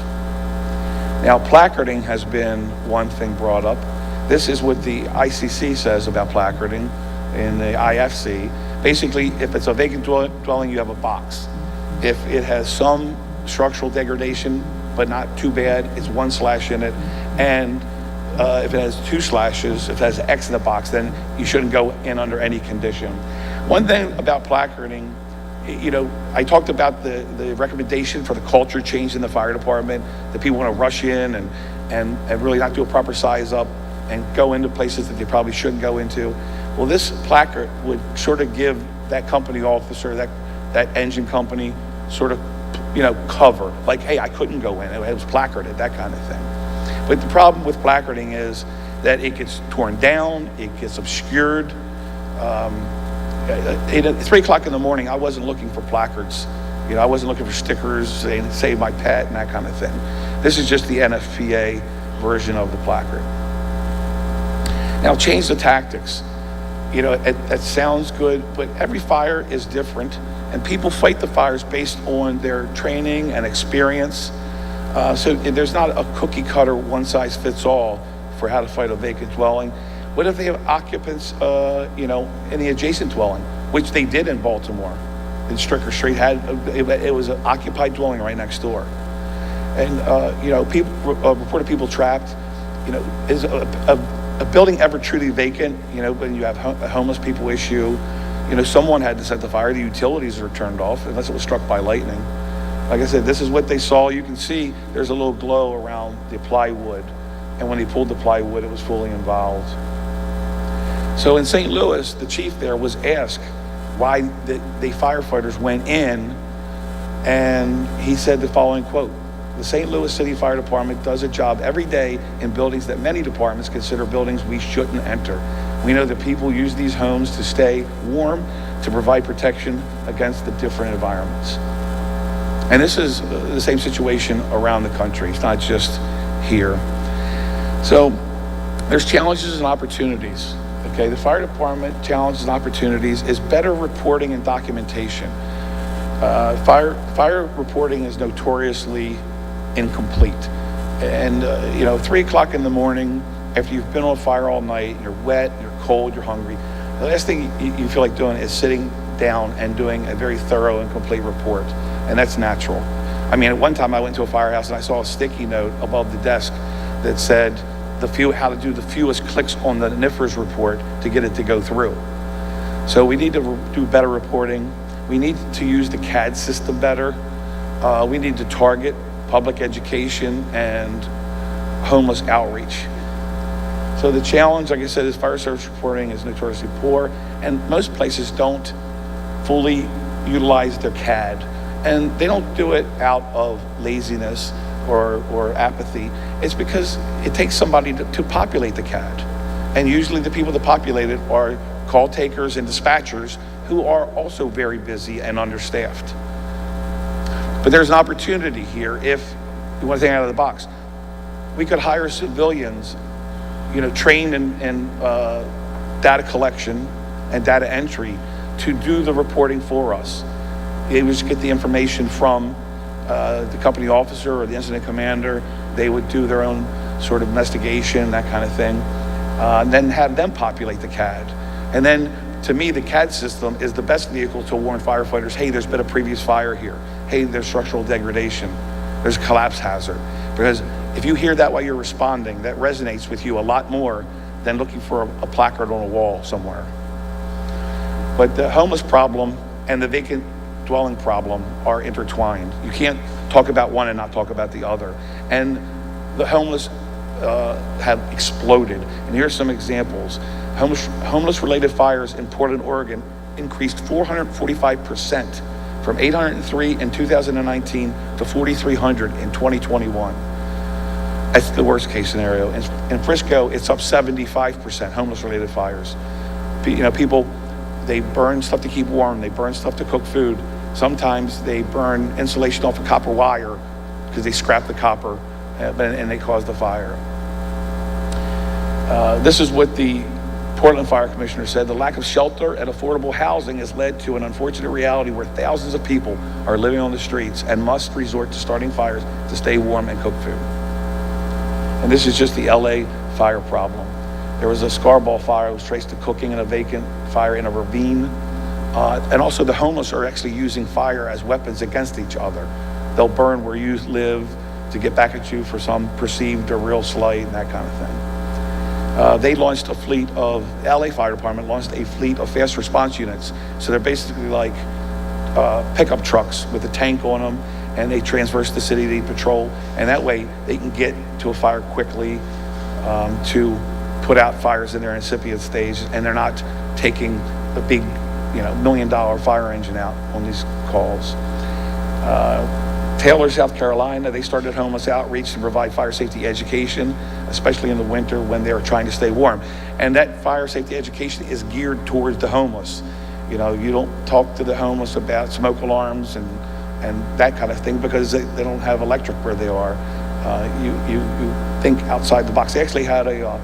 Now, placarding has been one thing brought up. This is what the ICC says about placarding in the IFC. Basically, if it's a vacant dwelling, you have a box. If it has some structural degradation, but not too bad, it's 1 slash in it. And if it has 2 slashes, if it has X in the box, then you shouldn't go in under any condition. One thing about placarding, I talked about the recommendation for the culture change in the fire department, that people want to rush in and really not do a proper size up and go into places that they probably shouldn't go into. Well, this placard would sort of give that company officer, that engine company, sort of, cover. Like, hey, I couldn't go in. It was placarded, that kind of thing. But the problem with placarding is that it gets torn down, it gets obscured. At 3 o'clock in the morning, I wasn't looking for placards. I wasn't looking for stickers saying "Save my pet" and that kind of thing. This is just the NFPA version of the placard. Now, change the tactics. It sounds good, but every fire is different, and people fight the fires based on their training and experience. So there's not a cookie cutter, one size fits all for how to fight a vacant dwelling. What if they have occupants, in the adjacent dwelling, which they did in Baltimore? In Stricker Street, it was an occupied dwelling right next door, and people reported people trapped. Is a building ever truly vacant? When you have a homeless people issue, someone had to set the fire. The utilities were turned off unless it was struck by lightning. Like I said, this is what they saw. You can see there's a little glow around the plywood, and when they pulled the plywood, it was fully involved. So in St. Louis, the chief there was asked why the firefighters went in, and he said the following quote: "The St. Louis City Fire Department does a job every day in buildings that many departments consider buildings we shouldn't enter. We know that people use these homes to stay warm, to provide protection against the different environments." And this is the same situation around the country. It's not just here. So there's challenges and opportunities. Okay, the fire department challenges and opportunities is better reporting and documentation. Fire reporting is notoriously incomplete. And 3 o'clock in the morning, after you've been on fire all night, you're wet, you're cold, you're hungry, the last thing you feel like doing is sitting down and doing a very thorough and complete report. And that's natural. I mean, at one time I went to a firehouse and I saw a sticky note above the desk that said how to do the fewest clicks on the NIFRS report to get it to go through. So we need to do better reporting. We need to use the CAD system better. We need to target public education and homeless outreach. So the challenge, like I said, is fire service reporting is notoriously poor, and most places don't fully utilize their CAD. And they don't do it out of laziness or apathy. It's because it takes somebody to populate the CAD. And usually the people that populate it are call takers and dispatchers who are also very busy and understaffed. But there's an opportunity here if you want to think out of the box. We could hire civilians, trained in data collection and data entry to do the reporting for us. They would just get the information from the company officer or the incident commander. They would do their own sort of investigation, that kind of thing, and then have them populate the CAD. And then To me, the CAD system is the best vehicle to warn firefighters, hey, there's been a previous fire here. Hey, there's structural degradation. There's a collapse hazard. Because if you hear that while you're responding, that resonates with you a lot more than looking for a placard on a wall somewhere. But the homeless problem and the vacant dwelling problem are intertwined. You can't talk about one and not talk about the other. And the homeless have exploded. And here are some examples. Homeless-related fires in Portland, Oregon increased 445% from 803 in 2019 to 4,300 in 2021. That's the worst case scenario. In Frisco, it's up 75%, homeless-related fires. People, they burn stuff to keep warm. They burn stuff to cook food. Sometimes they burn insulation off of copper wire because they scrap the copper and they cause the fire. This is what the Portland Fire Commissioner said. The lack of shelter and affordable housing has led to an unfortunate reality where thousands of people are living on the streets and must resort to starting fires to stay warm and cook food. And this is just the LA fire problem. There was a Scarball fire that was traced to cooking in a vacant fire in a ravine. And also the homeless are actually using fire as weapons against each other. They'll burn where you live to get back at you for some perceived or real slight and that kind of thing. They launched a fleet of, LA Fire Department launched a fleet of fast response units. So they're basically like pickup trucks with a tank on them, and they traverse the city to patrol. And that way they can get to a fire quickly to put out fires in their incipient stage, and they're not taking a big, $1 million fire engine out on these calls. Taylor, South Carolina, they started homeless outreach to provide fire safety education, especially in the winter when they're trying to stay warm. And that fire safety education is geared towards the homeless. You don't talk to the homeless about smoke alarms and that kind of thing because they don't have electric where they are. You think outside the box. They actually had a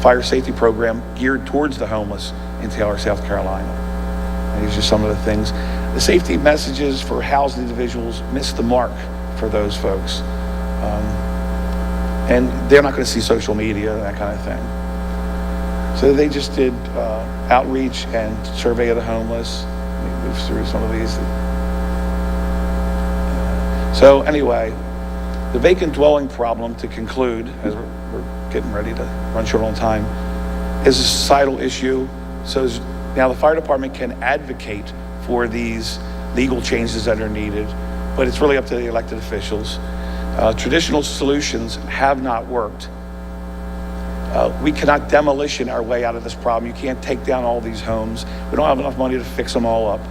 fire safety program geared towards the homeless in Taylor, South Carolina. And these are some of the things. The safety messages for housed individuals miss the mark for those folks. And they're not going to see social media and that kind of thing. So they just did outreach and survey of the homeless. Let me move through some of these. So anyway, the vacant dwelling problem, to conclude, as we're getting ready to run short on time, is a societal issue. So now the fire department can advocate for these legal changes that are needed, but it's really up to the elected officials. Traditional solutions have not worked. We cannot demolition our way out of this problem. You can't take down all these homes. We don't have enough money to fix them all up.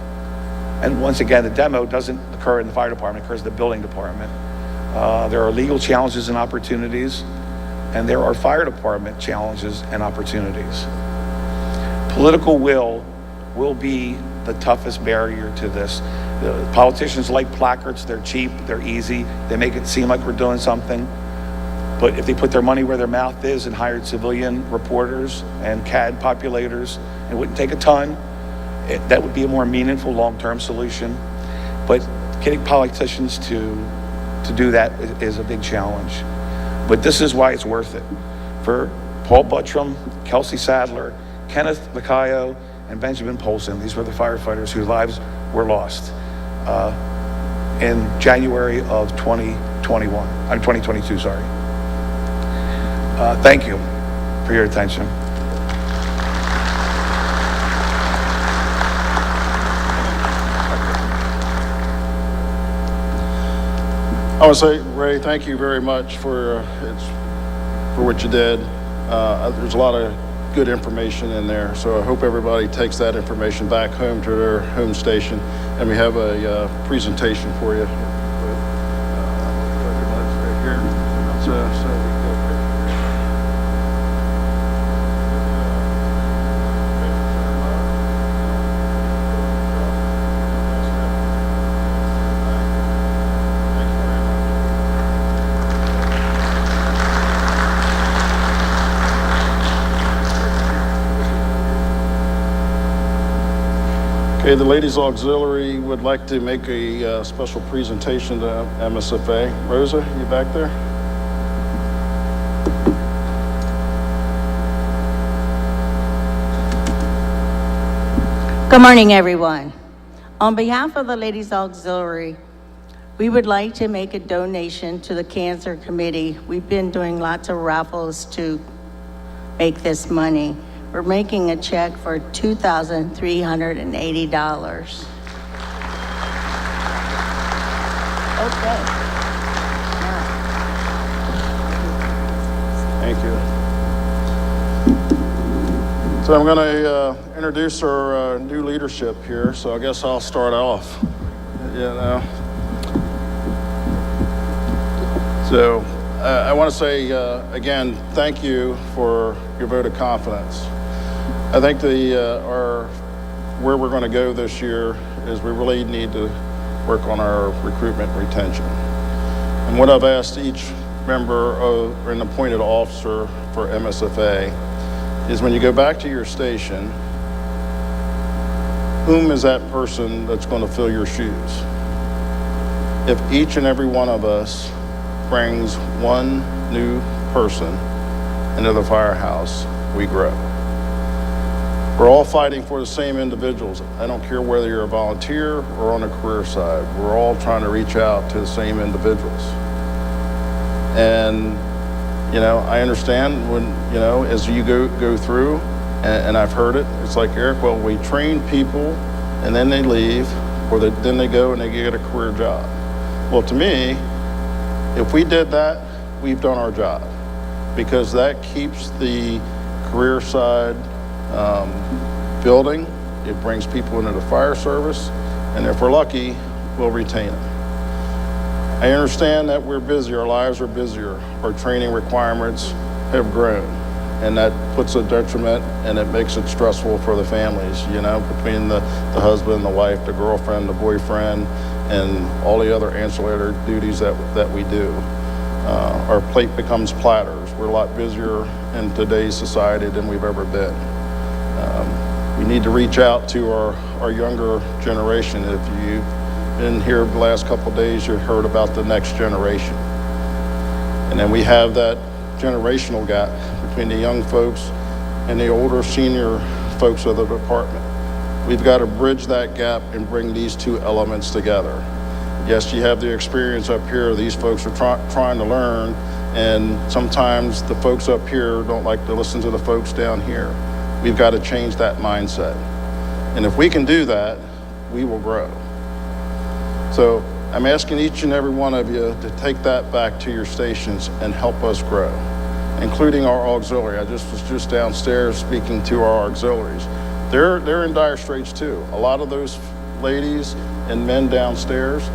And once again, the demo doesn't occur in the fire department, it occurs in the building department. There are legal challenges and opportunities, and there are fire department challenges and opportunities. Political will be the toughest barrier to this. The politicians like placards. They're cheap, they're easy, they make it seem like we're doing something. But if they put their money where their mouth is and hired civilian reporters and CAD populators, it wouldn't take a ton. That would be a more meaningful long-term solution. But getting politicians to do that is a big challenge. But this is why it's worth it. For Paul Buttram, Kelsey Sadler, Kenneth Macayo, and Benjamin Polson, these were the firefighters whose lives were lost in January of 2022, sorry. Thank you for your attention. I want to say, Ray, thank you very much for what you did. There's a lot of good information in there, so I hope everybody takes that information back home to their home station, and we have a presentation for you. Okay, the Ladies Auxiliary would like to make a special presentation to MSFA. Rosa, you back there? Good morning, everyone. On behalf of the Ladies Auxiliary, we would like to make a donation to the Cancer Committee. We've been doing lots of raffles to make this money. We're making a check for $2,380. Okay. Thank you. So I'm going to introduce our new leadership here, so I guess I'll start off. So I want to say, again, thank you for your vote of confidence. I think where we're going to go this year is we really need to work on our recruitment and retention. And what I've asked each member or an appointed officer for MSFA is when you go back to your station, whom is that person that's going to fill your shoes? If each and every one of us brings one new person into the firehouse, we grow. We're all fighting for the same individuals. I don't care whether you're a volunteer or on the career side. We're all trying to reach out to the same individuals. And, I understand when, as you go through, and I've heard it, it's like, Eric, well, we train people and then they leave, or then they go and they get a career job. Well, to me, if we did that, we've done our job, because that keeps the career side building. It brings people into the fire service, and if we're lucky, we'll retain them. I understand that we're busy, our lives are busier, our training requirements have grown, and that puts a detriment and it makes it stressful for the families, between the husband, the wife, the girlfriend, the boyfriend, and all the other ancillary duties that we do. Our plate becomes platters. We're a lot busier in today's society than we've ever been. We need to reach out to our younger generation. If you've been here the last couple of days, you heard about the next generation. And then we have that generational gap between the young folks and the older senior folks of the department. We've got to bridge that gap and bring these two elements together. Yes, you have the experience up here. These folks are trying to learn, and sometimes the folks up here don't like to listen to the folks down here. We've got to change that mindset. And if we can do that, we will grow. So I'm asking each and every one of you to take that back to your stations and help us grow, including our auxiliary. I was just downstairs speaking to our auxiliaries. They're in dire straits too. A lot of those ladies and men downstairs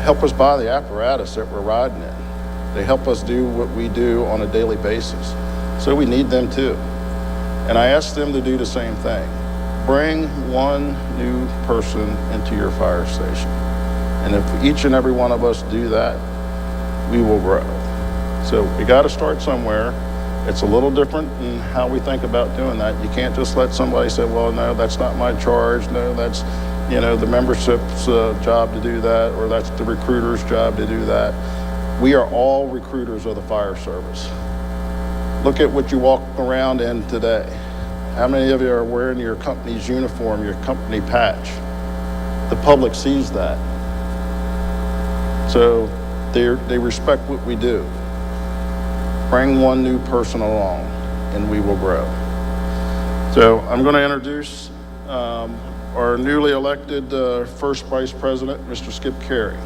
help us buy the apparatus that we're riding in. They help us do what we do on a daily basis. So we need them too. And I ask them to do the same thing. Bring one new person into your fire station. And if each and every one of us do that, we will grow. So we got to start somewhere. It's a little different in how we think about doing that. You can't just let somebody say, well, no, that's not my charge. No, that's, the membership's job to do that, or that's the recruiter's job to do that. We are all recruiters of the fire service. Look at what you walk around in today. How many of you are wearing your company's uniform, your company patch? The public sees that. So they respect what we do. Bring one new person along and we will grow. So I'm going to introduce our newly elected first vice president, Mr. Skip Carey.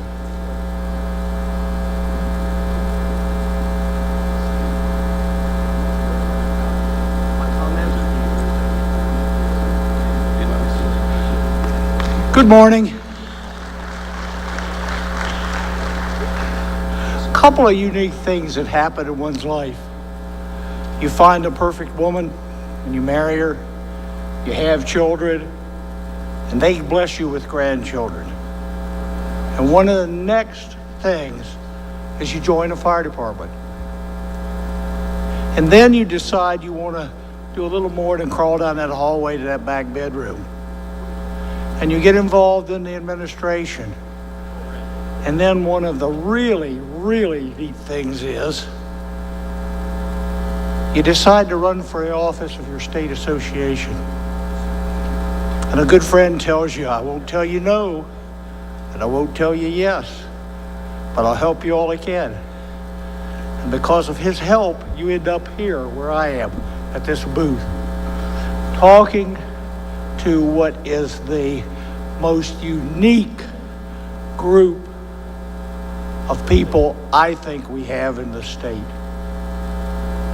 Good morning. A couple of unique things that happen in one's life. You find a perfect woman and you marry her, you have children, and they bless you with grandchildren. And one of the next things is you join a fire department. And then you decide you want to do a little more than crawl down that hallway to that back bedroom. And you get involved in the administration. And then one of the really, really neat things is you decide to run for the office of your state association. And a good friend tells you, I won't tell you no, and I won't tell you yes, but I'll help you all I can. And because of his help, you end up here where I am, at this booth, talking to what is the most unique group of people I think we have in the state.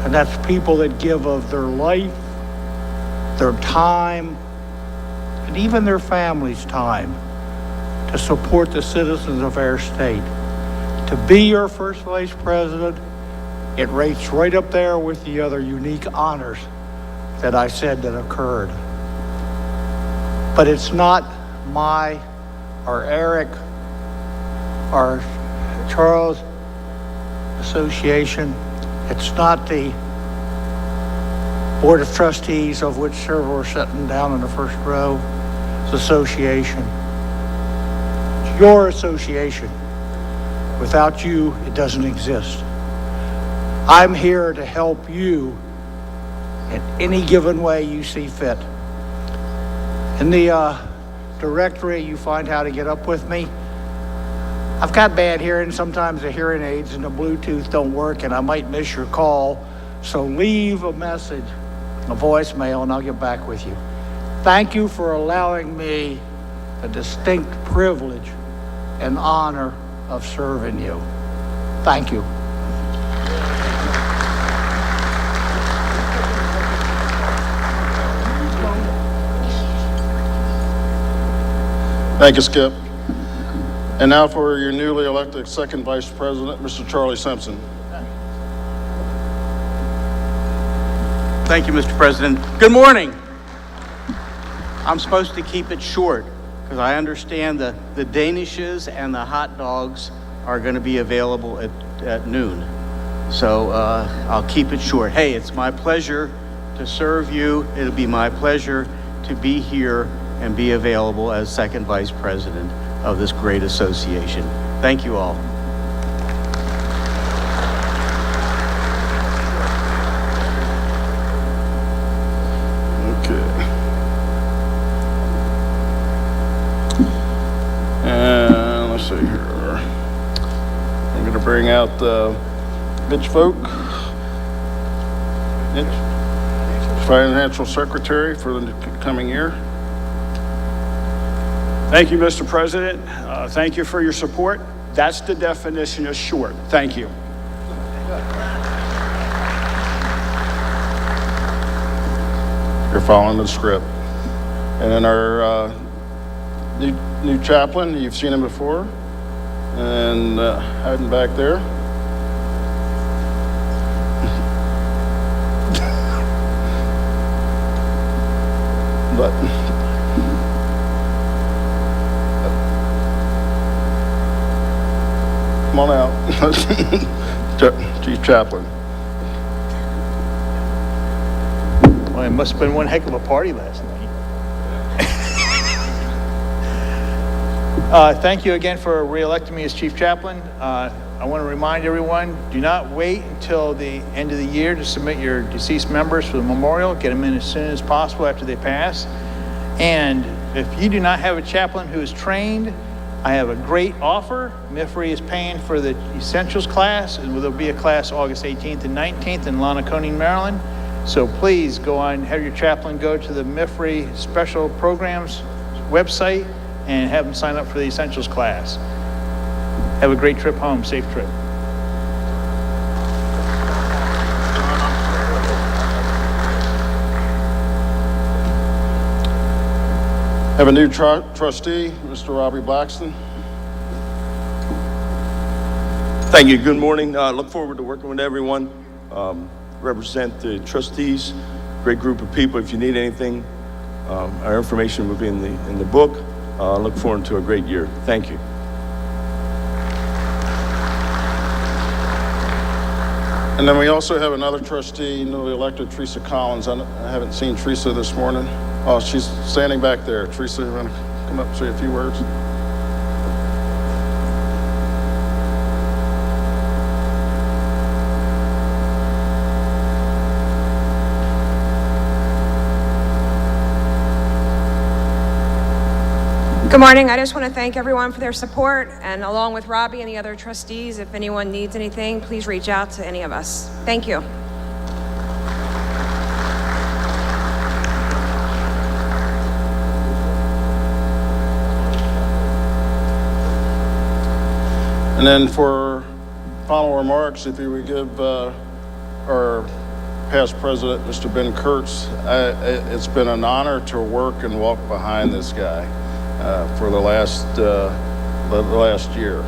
And that's people that give of their life, their time, and even their families' time to support the citizens of our state. To be your first vice president, it rates right up there with the other unique honors that I said that occurred. But it's not my, or Eric, or Charles' association. It's not the Board of Trustees, of which several are sitting down in the first row. It's association. It's your association. Without you, it doesn't exist. I'm here to help you in any given way you see fit. In the directory, you find how to get up with me. I've got bad hearing. Sometimes the hearing aids and the Bluetooth don't work, and I might miss your call. So leave a message, a voicemail, and I'll get back with you. Thank you for allowing me the distinct privilege and honor of serving you. Thank you. Thank you, Skip. And now for your newly elected second vice president, Mr. Charlie Simpson. Thank you, Mr. President. Good morning. I'm supposed to keep it short because I understand the Danishes and the hot dogs are going to be available at noon. So I'll keep it short. Hey, it's my pleasure to serve you. It'll be my pleasure to be here and be available as second vice president of this great association. Thank you all. Okay. And let's see here. I'm going to bring out Mitch Folk, Financial Secretary for the coming year. Thank you, Mr. President. Thank you for your support. That's the definition of short. Thank you. You're following the script. And then our new chaplain, you've seen him before, and hiding back there. But come on out, Chief Chaplain. Well, it must have been one heck of a party last night. Thank you again for re-electing me as Chief Chaplain. I want to remind everyone, do not wait until the end of the year to submit your deceased members for the memorial. Get them in as soon as possible after they pass. And if you do not have a chaplain who is trained, I have a great offer. MSFA is paying for the Essentials class, and there'll be a class August 18th and 19th in Lonaconing, Maryland. So please go on, have your chaplain go to the MSFA Special Programs website and have them sign up for the Essentials class. Have a great trip home, safe trip. Have a new trustee, Mr. Robbie Blackston. Thank you. Good morning. Look forward to working with everyone. Represent the trustees, great group of people. If you need anything, our information will be in the book. Look forward to a great year. Thank you. And then we also have another trustee, newly elected, Teresa Collins. I haven't seen Teresa this morning. Oh, she's standing back there. Teresa, you want to come up and say a few words? Good morning. I just want to thank everyone for their support, and along with Robbie and the other trustees, if anyone needs anything, please reach out to any of us. Thank you. And then for final remarks, if you would give our past president, Mr. Ben Kurtz, it's been an honor to work and walk behind this guy for the last year.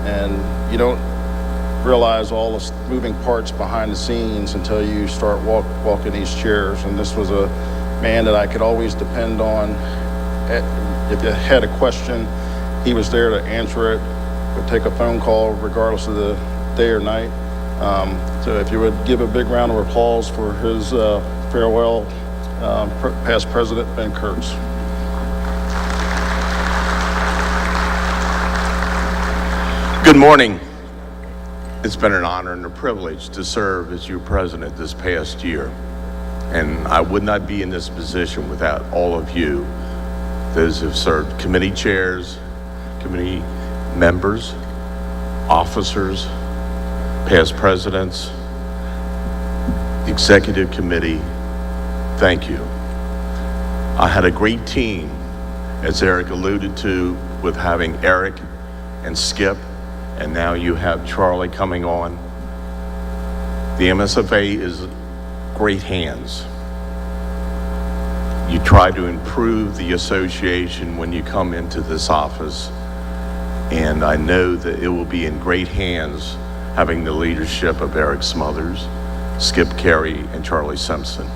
And you don't realize all the moving parts behind the scenes until you start walking these chairs. And this was a man that I could always depend on. If you had a question, he was there to answer it. Would take a phone call regardless of the day or night. So if you would give a big round of applause for his farewell, past President Ben Kurtz. Good morning. It's been an honor and a privilege to serve as your president this past year. And I would not be in this position without all of you, those who have served committee chairs, committee members, officers, past presidents, the executive committee. Thank you. I had a great team, as Eric alluded to, with having Eric and Skip, and now you have Charlie coming on. The MSFA is great hands. You try to improve the association when you come into this office, and I know that it will be in great hands having the leadership of Eric Smothers, Skip Carey, and Charlie Simpson.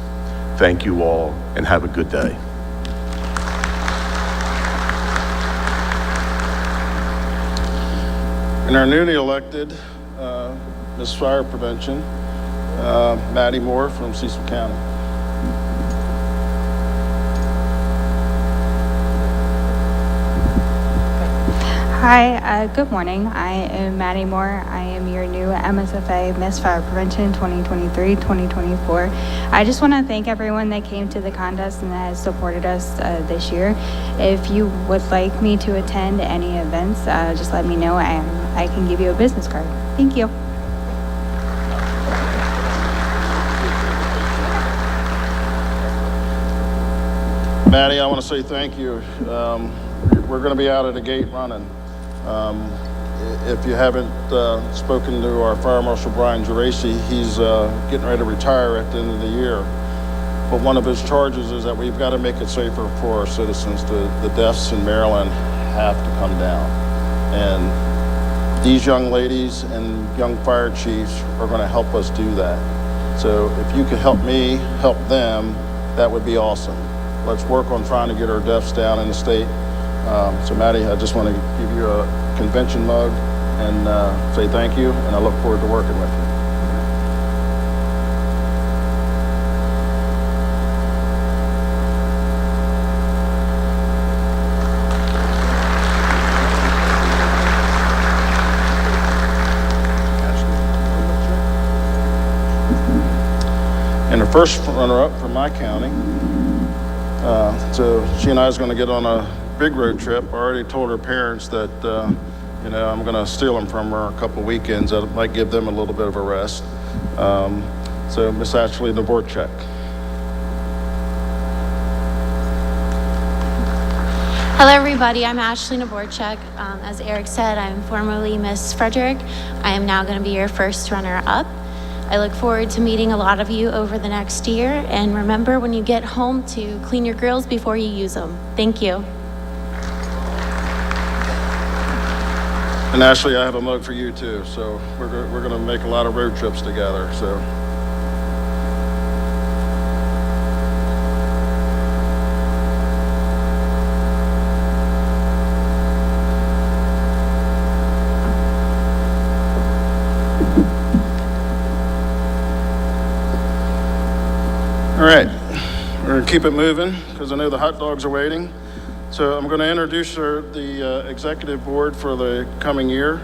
Thank you all, and have a good day. And our newly elected Ms. Fire Prevention, Maddie Moore from Cecil County. Hi, good morning. I am Maddie Moore. I am your new MSFA Miss Fire Prevention 2023-2024. I just want to thank everyone that came to the contest and that has supported us this year. If you would like me to attend any events, just let me know and I can give you a business card. Thank you. Maddie, I want to say thank you. We're going to be out of the gate running. If you haven't spoken to our Fire Marshal Brian Geraci, he's getting ready to retire at the end of the year. But one of his charges is that we've got to make it safer for our citizens. The deaths in Maryland have to come down. And these young ladies and young fire chiefs are going to help us do that. So if you could help me, help them, that would be awesome. Let's work on trying to get our deaths down in the state. So Maddie, I just want to give you a convention mug and say thank you, and I look forward to working with you. And the first runner-up from my county, so she and I is going to get on a big road trip. I already told her parents that, I'm going to steal them from her a couple weekends. That might give them a little bit of a rest. So Miss Ashley Dvorak. Hello, everybody. I'm Ashley Dvorak. As Eric said, I'm formerly Miss Frederick. I am now going to be your first runner-up. I look forward to meeting a lot of you over the next year. And remember, when you get home, to clean your grills before you use them. Thank you. And Ashley, I have a mug for you too. So we're going to make a lot of road trips together. So. All right, we're going to keep it moving because I know the hot dogs are waiting. So I'm going to introduce the executive board for the coming year.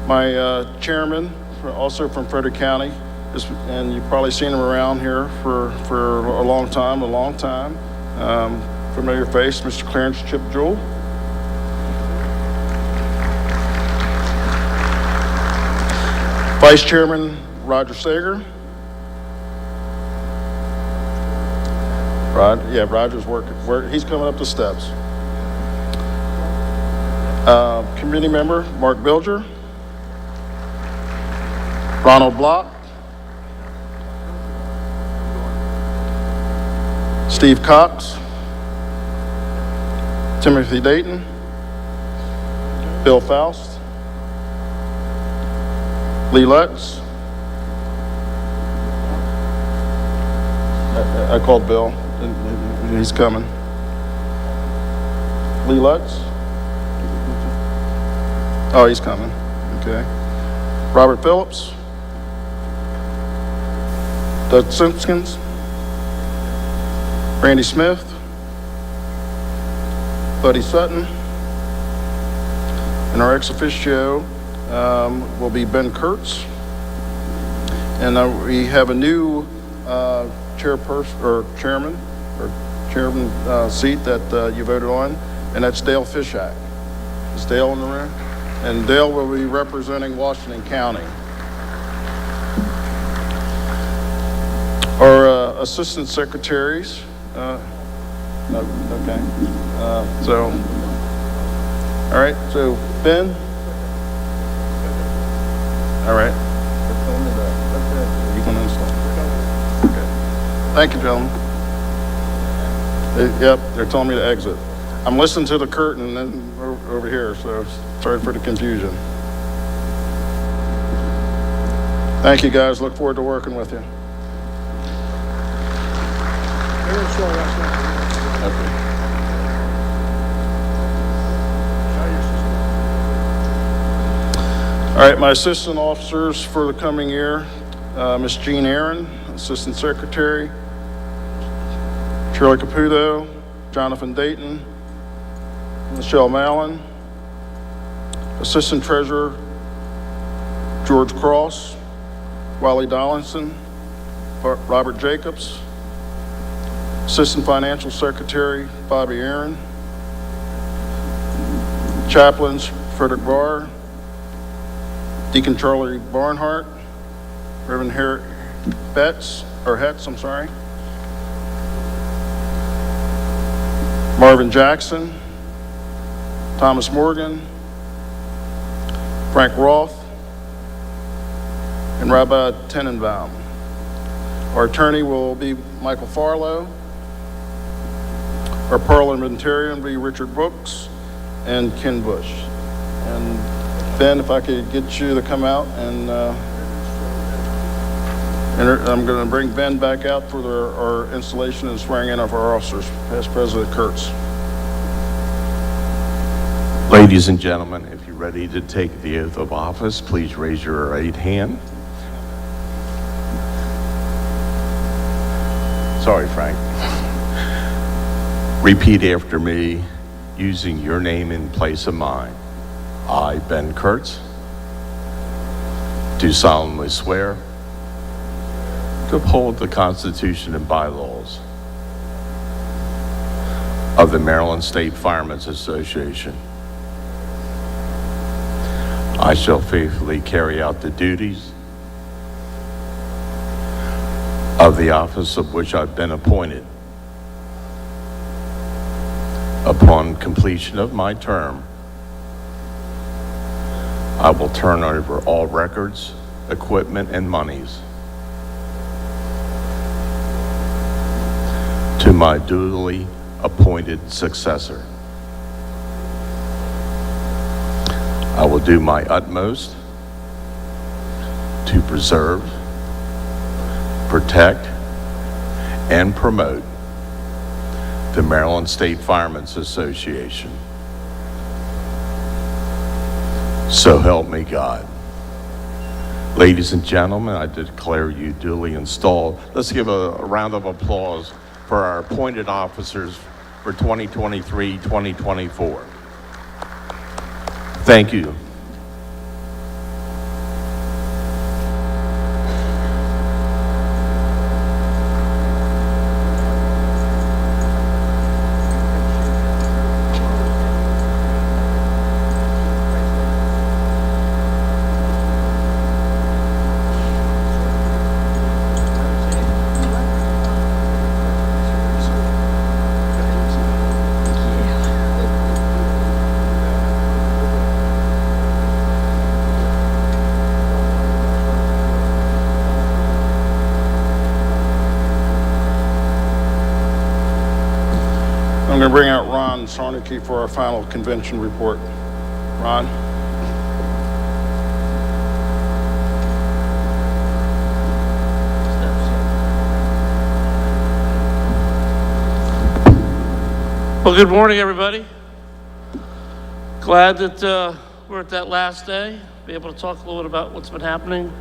My chairman, also from Frederick County, and you've probably seen him around here for a long time. Familiar face, Mr. Clarence Chip Jewell. Vice Chairman Roger Sager. Roger's he's coming up the steps. Committee member Mark Bilger. Ronald Block. Steve Cox. Timothy Dayton. Bill Faust. Lee Lutz. I called Bill. He's coming. Lee Lutz. Oh, he's coming. Okay. Robert Phillips. Doug Simpkins. Randy Smith. Buddy Sutton. And our ex officio will be Ben Kurtz. And we have a new chairperson or chairman seat that you voted on, and that's Dale Fishak. Is Dale in the room? And Dale will be representing Washington County. Our assistant secretaries, okay. All right, so Ben. All right. You can install. Okay. Thank you, gentlemen. Yep, they're telling me to exit. I'm listening to the curtain and over here, so sorry for the confusion. Thank you, guys. Look forward to working with you. Okay. All right, my assistant officers for the coming year, Miss Jean Aaron, Assistant Secretary, Shirley Caputo, Jonathan Dayton, Michelle Mallon, Assistant Treasurer, George Cross, Wally Dollinson, Robert Jacobs, Assistant Financial Secretary, Bobby Aaron, Chaplains, Frederick Barr, Deacon Charlie Barnhart, Reverend Harry Hetz, Marvin Jackson, Thomas Morgan, Frank Roth, and Rabbi Tenenbaum. Our attorney will be Michael Farlow. Our parliamentarian will be Richard Brooks and Ken Bush. And Ben, if I could get you to come out and I'm going to bring Ben back out for our installation and swearing in of our officers. Past President Kurtz. Ladies and gentlemen, if you're ready to take the oath of office, please raise your right hand. Sorry, Frank. Repeat after me, using your name in place of mine. I, Ben Kurtz, do solemnly swear to uphold the Constitution and bylaws of the Maryland State Firemen Association. I shall faithfully carry out the duties of the office of which I've been appointed. Upon completion of my term, I will turn over all records, equipment, and monies to my duly appointed successor. I will do my utmost to preserve, protect, and promote the Maryland State Firemen Association. So help me God. Ladies and gentlemen, I declare you duly installed. Let's give a round of applause for our appointed officers for 2023-2024. Thank you. going to bring out Ron Sarnicki for our final convention report. Ron? Well, good morning, everybody. Glad that we're at that last day. Be able to talk a little bit about what's been happening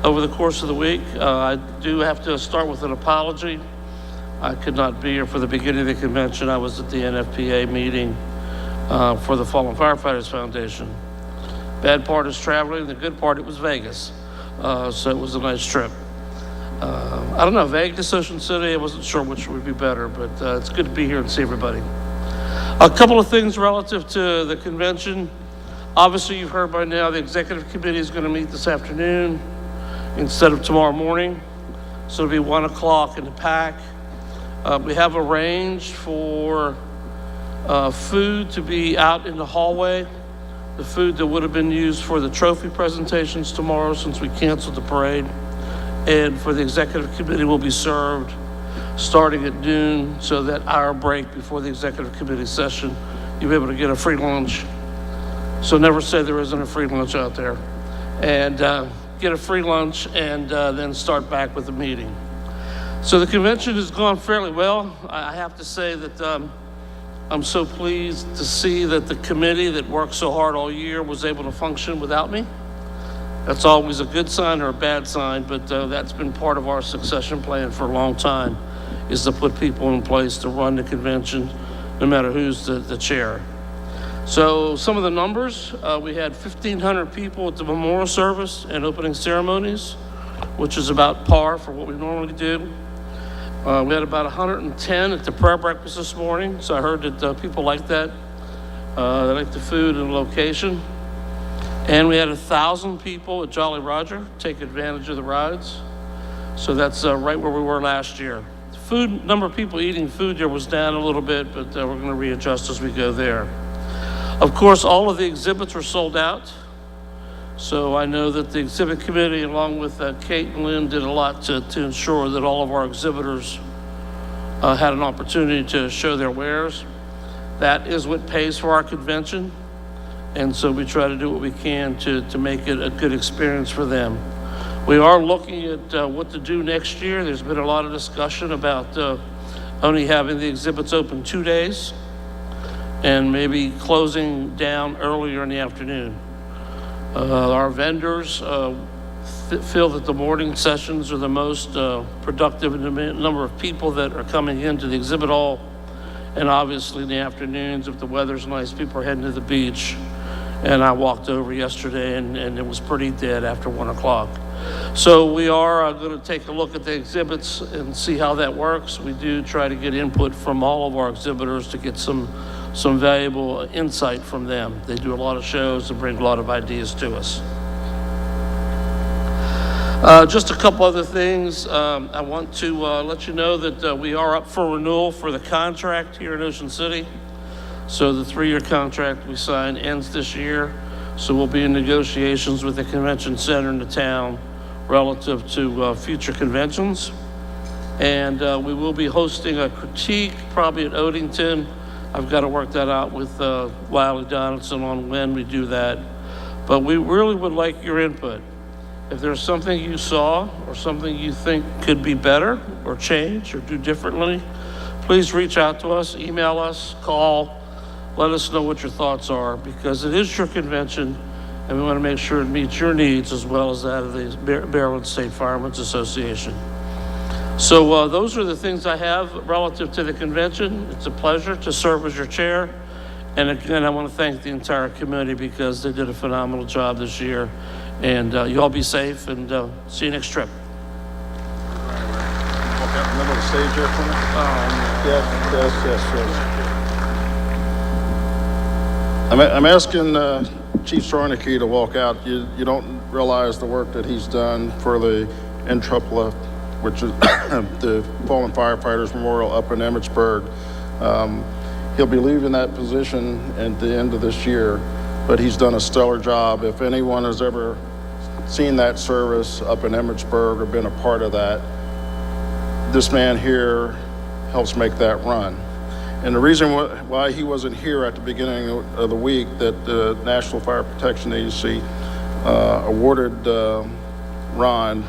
over the course of the week. I do have to start with an apology. I could not be here for the beginning of the convention. I was at the NFPA meeting for the Fallen Firefighters Foundation. Bad part is traveling. The good part, it was Vegas. So it was a nice trip. I don't know, Vegas, Ocean City, I wasn't sure which would be better, but it's good to be here and see everybody. A couple of things relative to the convention. Obviously, you've heard by now the executive committee is going to meet this afternoon instead of tomorrow morning. So it'll be 1 o'clock in the PAC. We have arranged for food to be out in the hallway. The food that would have been used for the trophy presentations tomorrow since we canceled the parade. And for the executive committee will be served starting at noon, so that hour break before the executive committee session, you'll be able to get a free lunch. So never say there isn't a free lunch out there. And get a free lunch and then start back with the meeting. So the convention has gone fairly well. I have to say that I'm so pleased to see that the committee that worked so hard all year was able to function without me. That's always a good sign or a bad sign, but that's been part of our succession plan for a long time, is to put people in place to run the convention, no matter who's the chair. So some of the numbers, we had 1,500 people at the memorial service and opening ceremonies, which is about par for what we normally do. We had about 110 at the prayer breakfast this morning, so I heard that people like that. They like the food and the location. And we had 1,000 people at Jolly Roger take advantage of the rides. So that's right where we were last year. The number of people eating food there was down a little bit, but we're going to readjust as we go there. Of course, all of the exhibits were sold out. So I know that the exhibit committee, along with Kate and Lynn, did a lot to ensure that all of our exhibitors had an opportunity to show their wares. That is what pays for our convention. And so we try to do what we can to make it a good experience for them. We are looking at what to do next year. There's been a lot of discussion about only having the exhibits open 2 days and maybe closing down earlier in the afternoon. Our vendors feel that the morning sessions are the most productive in the number of people that are coming into the exhibit hall. And obviously in the afternoons, if the weather's nice, people are heading to the beach. And I walked over yesterday and it was pretty dead after 1 o'clock. So we are going to take a look at the exhibits and see how that works. We do try to get input from all of our exhibitors to get some valuable insight from them. They do a lot of shows and bring a lot of ideas to us. Just a couple other things. I want to let you know that we are up for renewal for the contract here in Ocean City. So the 3-year contract we signed ends this year. So we'll be in negotiations with the convention center in the town relative to future conventions. And we will be hosting a critique probably at Odington. I've got to work that out with Wiley Donaldson on when we do that. But we really would like your input. If there's something you saw or something you think could be better or change or do differently, please reach out to us, email us, call. Let us know what your thoughts are, because it is your convention and we want to make sure it meets your needs as well as that of the Maryland State Firemen's Association. So those are the things I have relative to the convention. It's a pleasure to serve as your chair. And again, I want to thank the entire committee because they did a phenomenal job this year. And you all be safe and see you next trip. Walk out in the middle of the stage there for me. Yes. I'm asking Chief Sarnicki to walk out. You don't realize the work that he's done for the NAAA, which is the Fallen Firefighters Memorial up in Emmitsburg. He'll be leaving that position at the end of this year, but he's done a stellar job. If anyone has ever seen that service up in Emmitsburg or been a part of that, this man here helps make that run. And the reason why he wasn't here at the beginning of the week, that the National Fire Protection Agency awarded Ron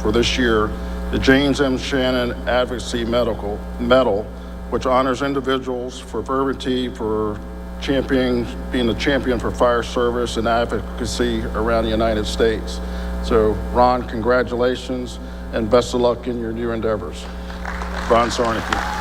for this year the James M. Shannon Advocacy Medal, which honors individuals for ferventy for being a champion for fire service and advocacy around the United States. So, Ron, congratulations and best of luck in your new endeavors. Ron Sarnicki.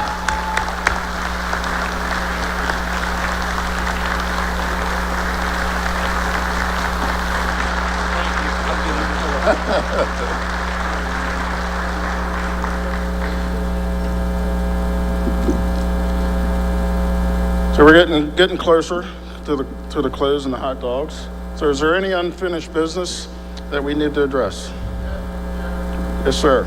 So we're getting closer to the close and the hot dogs. So is there any unfinished business that we need to address? Yes, sir.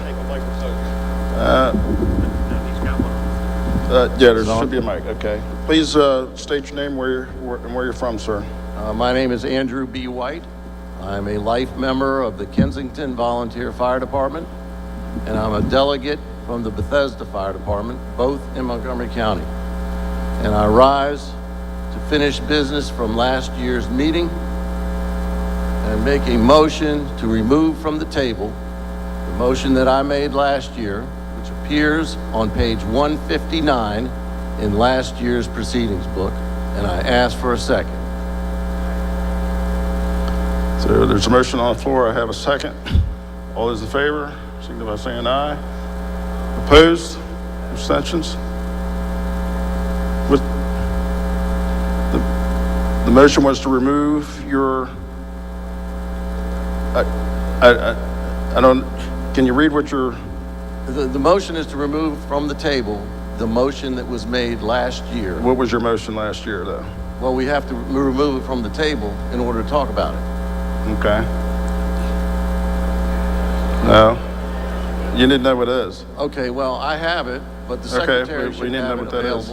Yeah, there should be a mic. Okay. Please state your name and where you're from, sir. My name is Andrew B. White. I'm a life member of the Kensington Volunteer Fire Department, and I'm a delegate from the Bethesda Fire Department, both in Montgomery County. And I rise to finish business from last year's meeting and make a motion to remove from the table the motion that I made last year, which appears on page 159 in last year's proceedings book, and I ask for a second. So there's a motion on the floor. I have a second. All those in favor, signify by saying aye. Opposed? Abstentions? The motion was to remove your, I don't, can you read what your? The motion is to remove from the table the motion that was made last year. What was your motion last year, though? Well, we have to remove it from the table in order to talk about it. Okay. No. You need to know what it is. Okay, well, I have it, but the secretary we need to know what that is.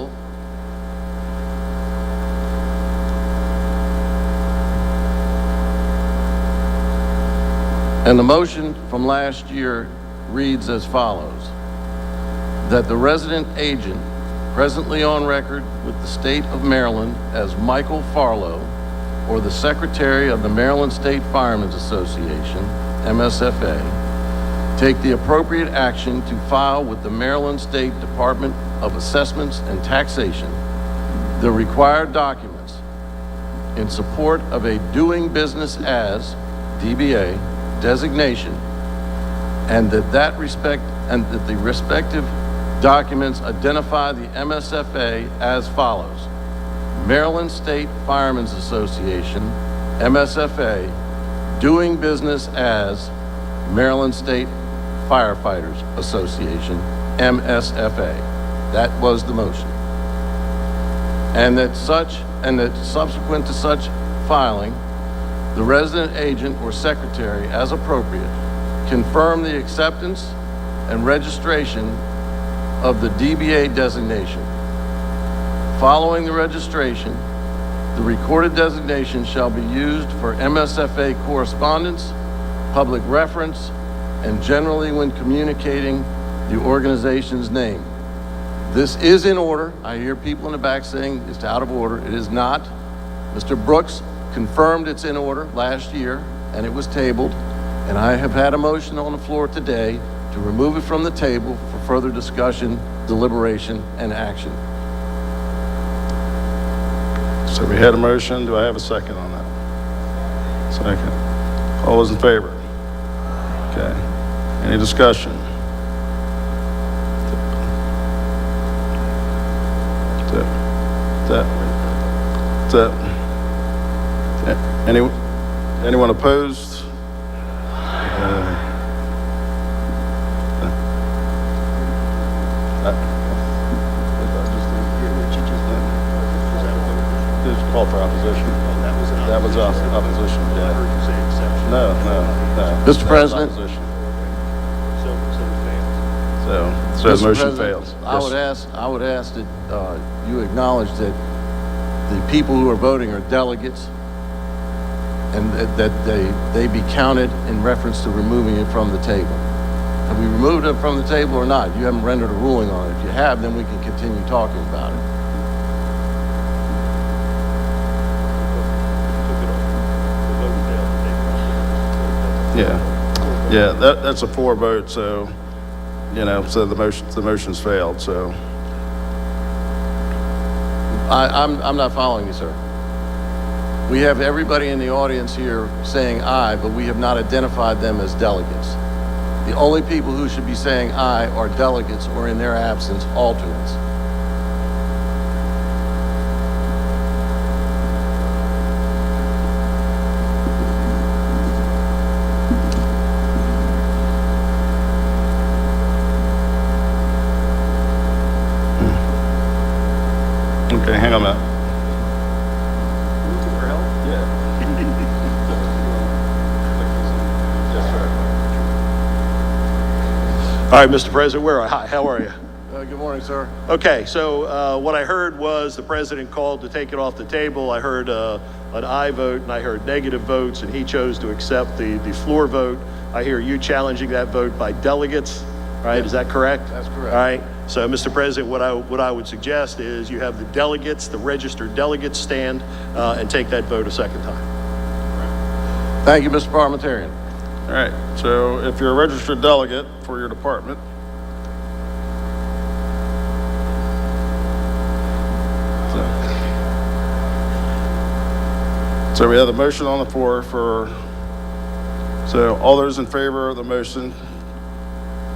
And the motion from last year reads as follows: that the resident agent presently on record with the state of Maryland as Michael Farlow, or the Secretary of the Maryland State Firemen's Association, MSFA, take the appropriate action to file with the Maryland State Department of Assessments and Taxation the required documents in support of a doing business as DBA designation, and that the respective documents identify the MSFA as follows: Maryland State Firemen's Association, MSFA, doing business as Maryland State Firefighters Association, MSFA. That was the motion. And that subsequent to such filing, the resident agent or secretary, as appropriate, confirm the acceptance and registration of the DBA designation. Following the registration, the recorded designation shall be used for MSFA correspondence, public reference, and generally when communicating the organization's name. This is in order. I hear people in the back saying it's out of order. It is not. Mr. Brooks confirmed it's in order last year, and it was tabled, and I have had a motion on the floor today to remove it from the table for further discussion, deliberation, and action. So we had a motion. Do I have a second on that? Second. All those in favor? Okay. Any discussion? Anyone opposed? Call for opposition. That was opposition. Yeah. No. Mr. President. So the motion fails. I would ask that you acknowledge that the people who are voting are delegates, and that they be counted in reference to removing it from the table. Have we removed it from the table or not? You haven't rendered a ruling on it. If you have, then we can continue talking about it. Yeah, that's a 4 vote, so, so the motion's failed, so. I'm not following you, sir. We have everybody in the audience here saying aye, but we have not identified them as delegates. The only people who should be saying aye are delegates, or in their absence, alternates. Okay, hang on a minute. All right, Mr. President, hi, how are you? Good morning, sir. Okay, so what I heard was the president called to take it off the table. I heard an aye vote and I heard negative votes, and he chose to accept the floor vote. I hear you challenging that vote by delegates, right? Is that correct? That's correct. All right. So, Mr. President, what I would suggest is you have the delegates, the registered delegates, stand and take that vote a second time. Thank you, Mr. Parliamentarian. All right, so if you're a registered delegate for your department, so we have the motion on the floor so all those in favor of the motion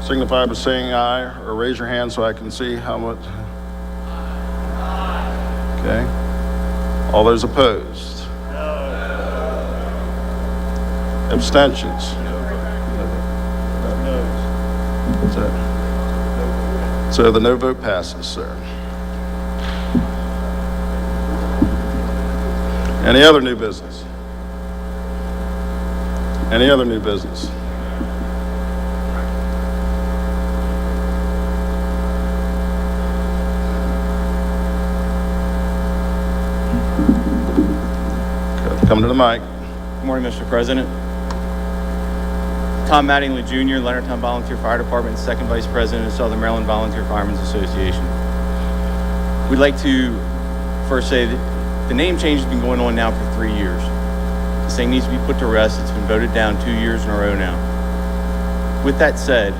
signify by saying aye or raise your hand so I can see how much. Okay. All those opposed? Abstentions? So the no vote passes, sir. Any other new business? Any other new business? Come to the mic. Good morning, Mr. President. Tom Mattingly Jr., Leonardtown Volunteer Fire Department, Second Vice President of Southern Maryland Volunteer Firemen's Association. We'd like to first say that the name change has been going on now for 3 years. This thing needs to be put to rest. It's been voted down 2 years in a row now. With that said,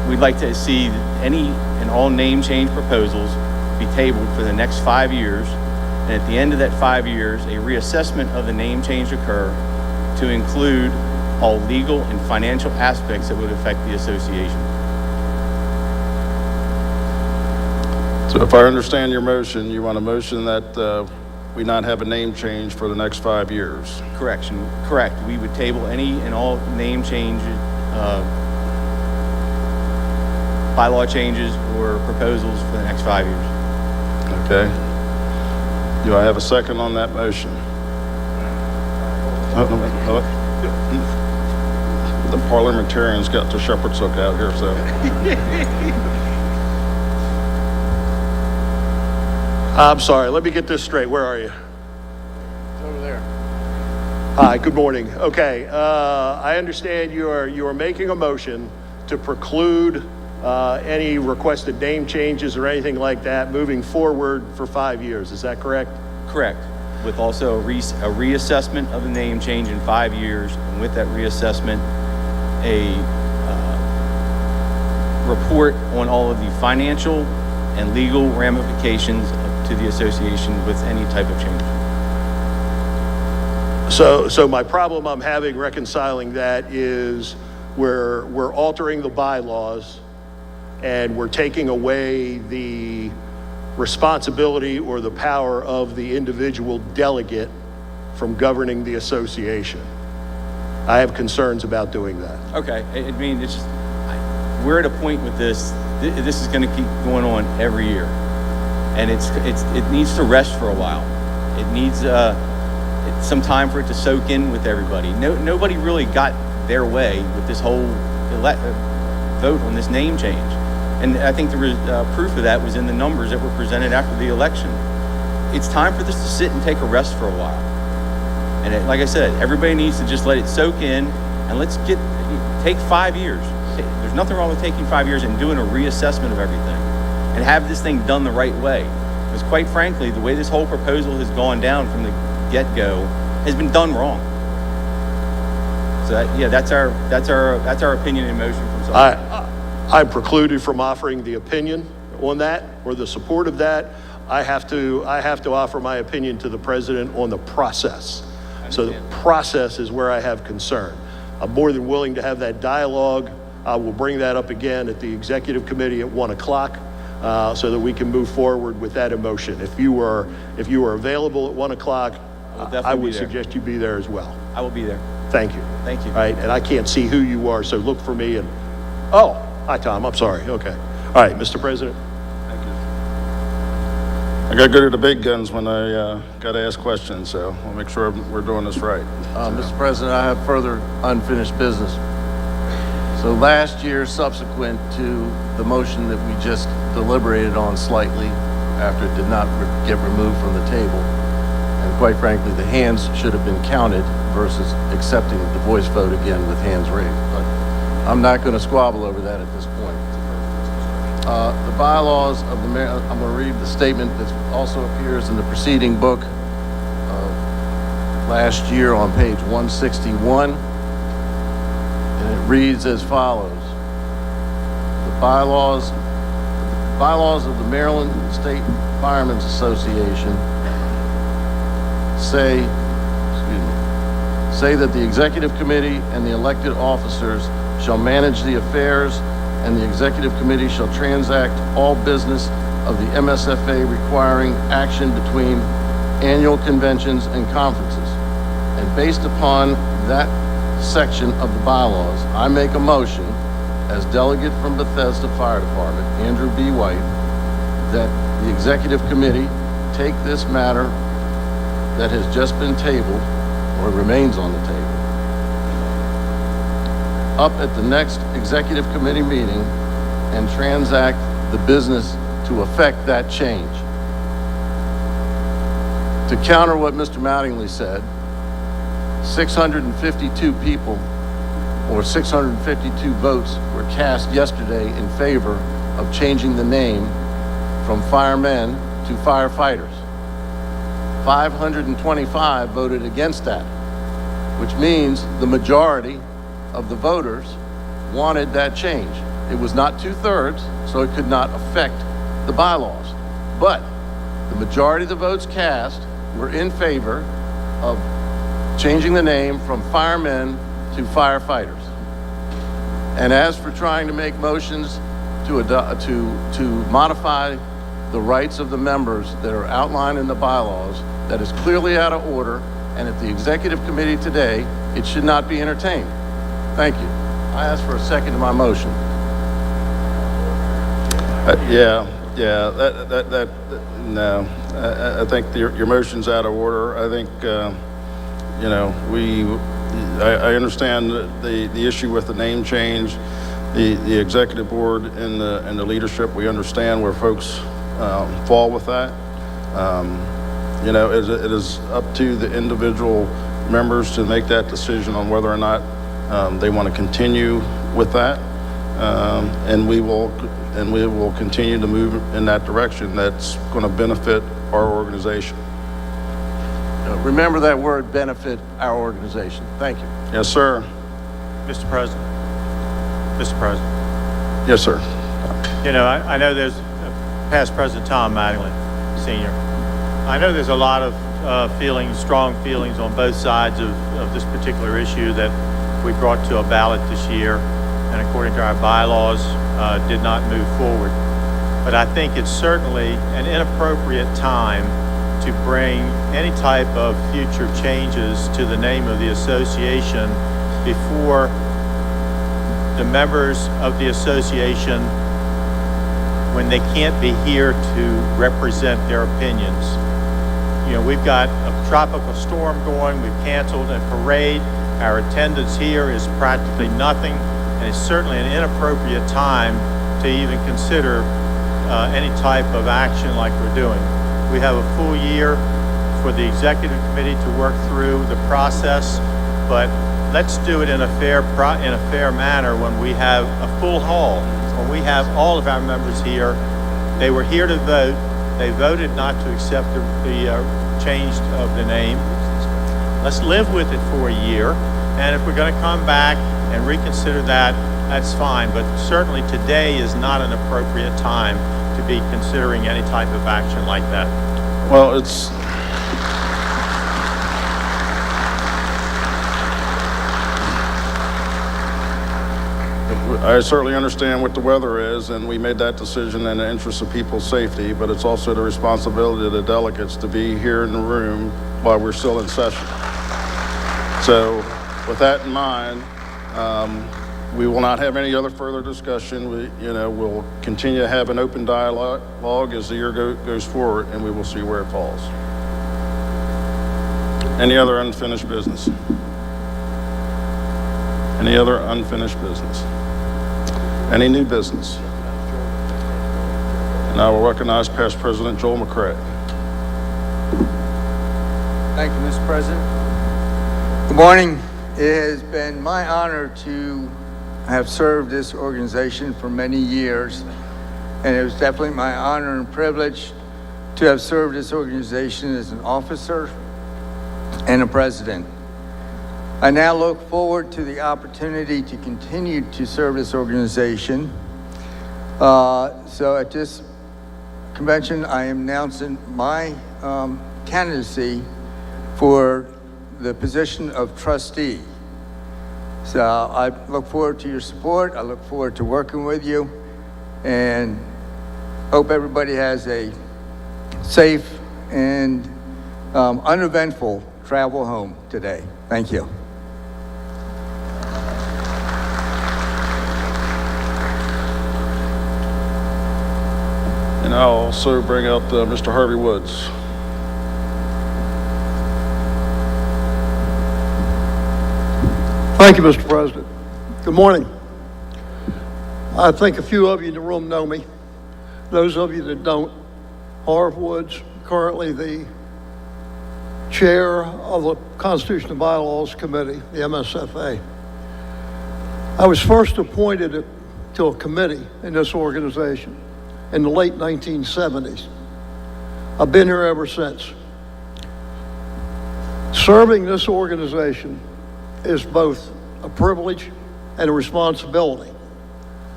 we'd like to see any and all name change proposals be tabled for the next 5 years, and at the end of that 5 years, a reassessment of the name change occur to include all legal and financial aspects that would affect the association. So if I understand your motion, you want a motion that we not have a name change for the next 5 years? Correct. We would table any and all name changes, bylaw changes, or proposals for the next 5 years. Okay. Do I have a second on that motion? The parliamentarians got their shepherd's hook out here, so. I'm sorry, let me get this straight. Where are you? It's over there. Hi, good morning. Okay, I understand you are making a motion to preclude any requested name changes or anything like that moving forward for 5 years. Is that correct? Correct. With also a reassessment of the name change in 5 years, and with that reassessment, a report on all of the financial and legal ramifications to the association with any type of change. So my problem I'm having reconciling that is we're altering the bylaws and we're taking away the responsibility or the power of the individual delegate from governing the association. I have concerns about doing that. Okay, I mean, it's just, we're at a point with this. This is going to keep going on every year, and it needs to rest for a while. It needs some time for it to soak in with everybody. Nobody really got their way with this whole vote on this name change. And I think the proof of that was in the numbers that were presented after the election. It's time for this to sit and take a rest for a while. And like I said, everybody needs to just let it soak in, and let's take 5 years. There's There's nothing wrong with taking 5 years and doing a reassessment of everything and have this thing done the right way. Because quite frankly, the way this whole proposal has gone down from the get-go has been done wrong. So that's our opinion and motion from someone. I'm precluded from offering the opinion on that or the support of that. I have to offer my opinion to the president on the process. So the process is where I have concern. I'm more than willing to have that dialogue. I will bring that up again at the executive committee at 1 o'clock so that we can move forward with that emotion. If you are available at 1 o'clock, I would suggest you be there as well. I will be there. Thank you. Thank you. All right, and I can't see who you are, so look for me and, oh, hi, Tom, I'm sorry, okay. All right, Mr. President. I got good at the big guns when I got to ask questions, so I'll make sure we're doing this right. Mr. President, I have further unfinished business. So last year, subsequent to the motion that we just deliberated on slightly after it did not get removed from the table, and quite frankly, the hands should have been counted versus accepting the voice vote again with hands raised. But I'm not going to squabble over that at this point. The bylaws of the mayor, I'm going to read the statement that also appears in the preceding book last year on page 161. And it reads as follows. The bylaws of the Maryland State Firemen's Association say that the executive committee and the elected officers shall manage the affairs, and the executive committee shall transact all business of the MSFA requiring action between annual conventions and conferences. And based upon that section of the bylaws, I make a motion as delegate from Bethesda Fire Department, Andrew B. White, that the executive committee take this matter that has just been tabled, or remains on the table, up at the next executive committee meeting and transact the business to effect that change. To counter what Mr. Mattingly said, 652 people or 652 votes were cast yesterday in favor of changing the name from firemen to firefighters. 525 voted against that, which means the majority of the voters wanted that change. It was not 2/3, so it could not affect the bylaws. But the majority of the votes cast were in favor of changing the name from firemen to firefighters. And as for trying to make motions to modify the rights of the members that are outlined in the bylaws, that is clearly out of order, and at the executive committee today, it should not be entertained. Thank you. I ask for a second to my motion. No, I think your motion's out of order. I think, I understand the issue with the name change, the executive board and the leadership. We understand where folks fall with that. It is up to the individual members to make that decision on whether or not they want to continue with that, and we will continue to move in that direction. That's going to benefit our organization. Remember that word, benefit our organization. Thank you. Yes, sir. Mr. President. Mr. President. Yes, sir. I know there's past President Tom Mattingly, Sr. I know there's a lot of strong feelings on both sides of this particular issue that we brought to a ballot this year, and according to our bylaws, did not move forward. But I think it's certainly an inappropriate time to bring any type of future changes to the name of the association before the members of the association, when they can't be here to represent their opinions. We've got a tropical storm going, we've canceled a parade, our attendance here is practically nothing, and it's certainly an inappropriate time to even consider any type of action like we're doing. We have a full year for the executive committee to work through the process, but let's do it in a fair manner when we have a full hall, when we have all of our members here. They were here to vote. They voted not to accept the change of the name. Let's live with it for a year, and if we're going to come back and reconsider that, that's fine. But certainly today is not an appropriate time to be considering any type of action like that. Well, it's... I certainly understand what the weather is, and we made that decision in the interest of people's safety, but it's also the responsibility of the delegates to be here in the room while we're still in session. So with that in mind, we will not have any other further discussion. We'll continue to have an open dialogue as the year goes forward, and we will see where it falls. Any other unfinished business? Any other unfinished business? Any new business? And I will recognize past President Joel McCray. Thank you, Mr. President. Good morning. It has been my honor to have served this organization for many years, and it was definitely my honor and privilege to have served this organization as an officer and a president. I now look forward to the opportunity to continue to serve this organization. So at this convention, I am announcing my candidacy for the position of trustee. So I look forward to your support. I look forward to working with you, and hope everybody has a safe and uneventful travel home today. Thank you. And I'll also bring out Mr. Harvey Woods. Thank you, Mr. President. Good morning. I think a few of you in the room know me. Those of you that don't, Harv Woods, currently the chair of the Constitution and Bylaws Committee, the MSFA. I was first appointed to a committee in this organization in the late 1970s. I've been here ever since. Serving this organization is both a privilege and a responsibility,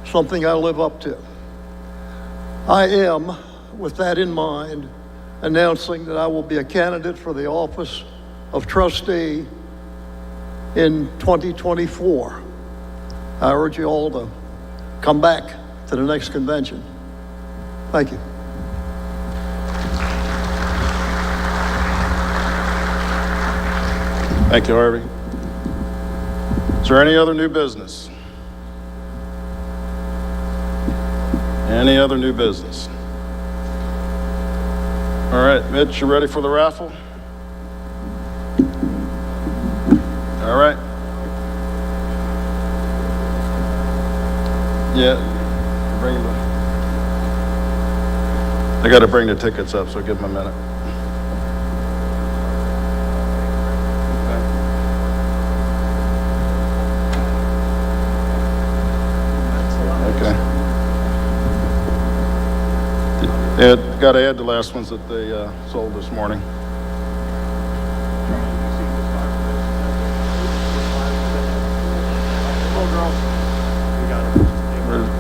something I live up to. I am, with that in mind, announcing that I will be a candidate for the office of trustee in 2024. I urge you all to come back to the next convention. Thank you. Thank you, Harvey. Is there any other new business? Any other new business? All right, Mitch, you ready for the raffle? All right. Yeah, bring them. I got to bring the tickets up, so give them a minute. Okay. Got to add the last ones that they sold this morning.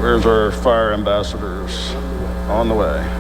Where's our fire ambassadors? On the way.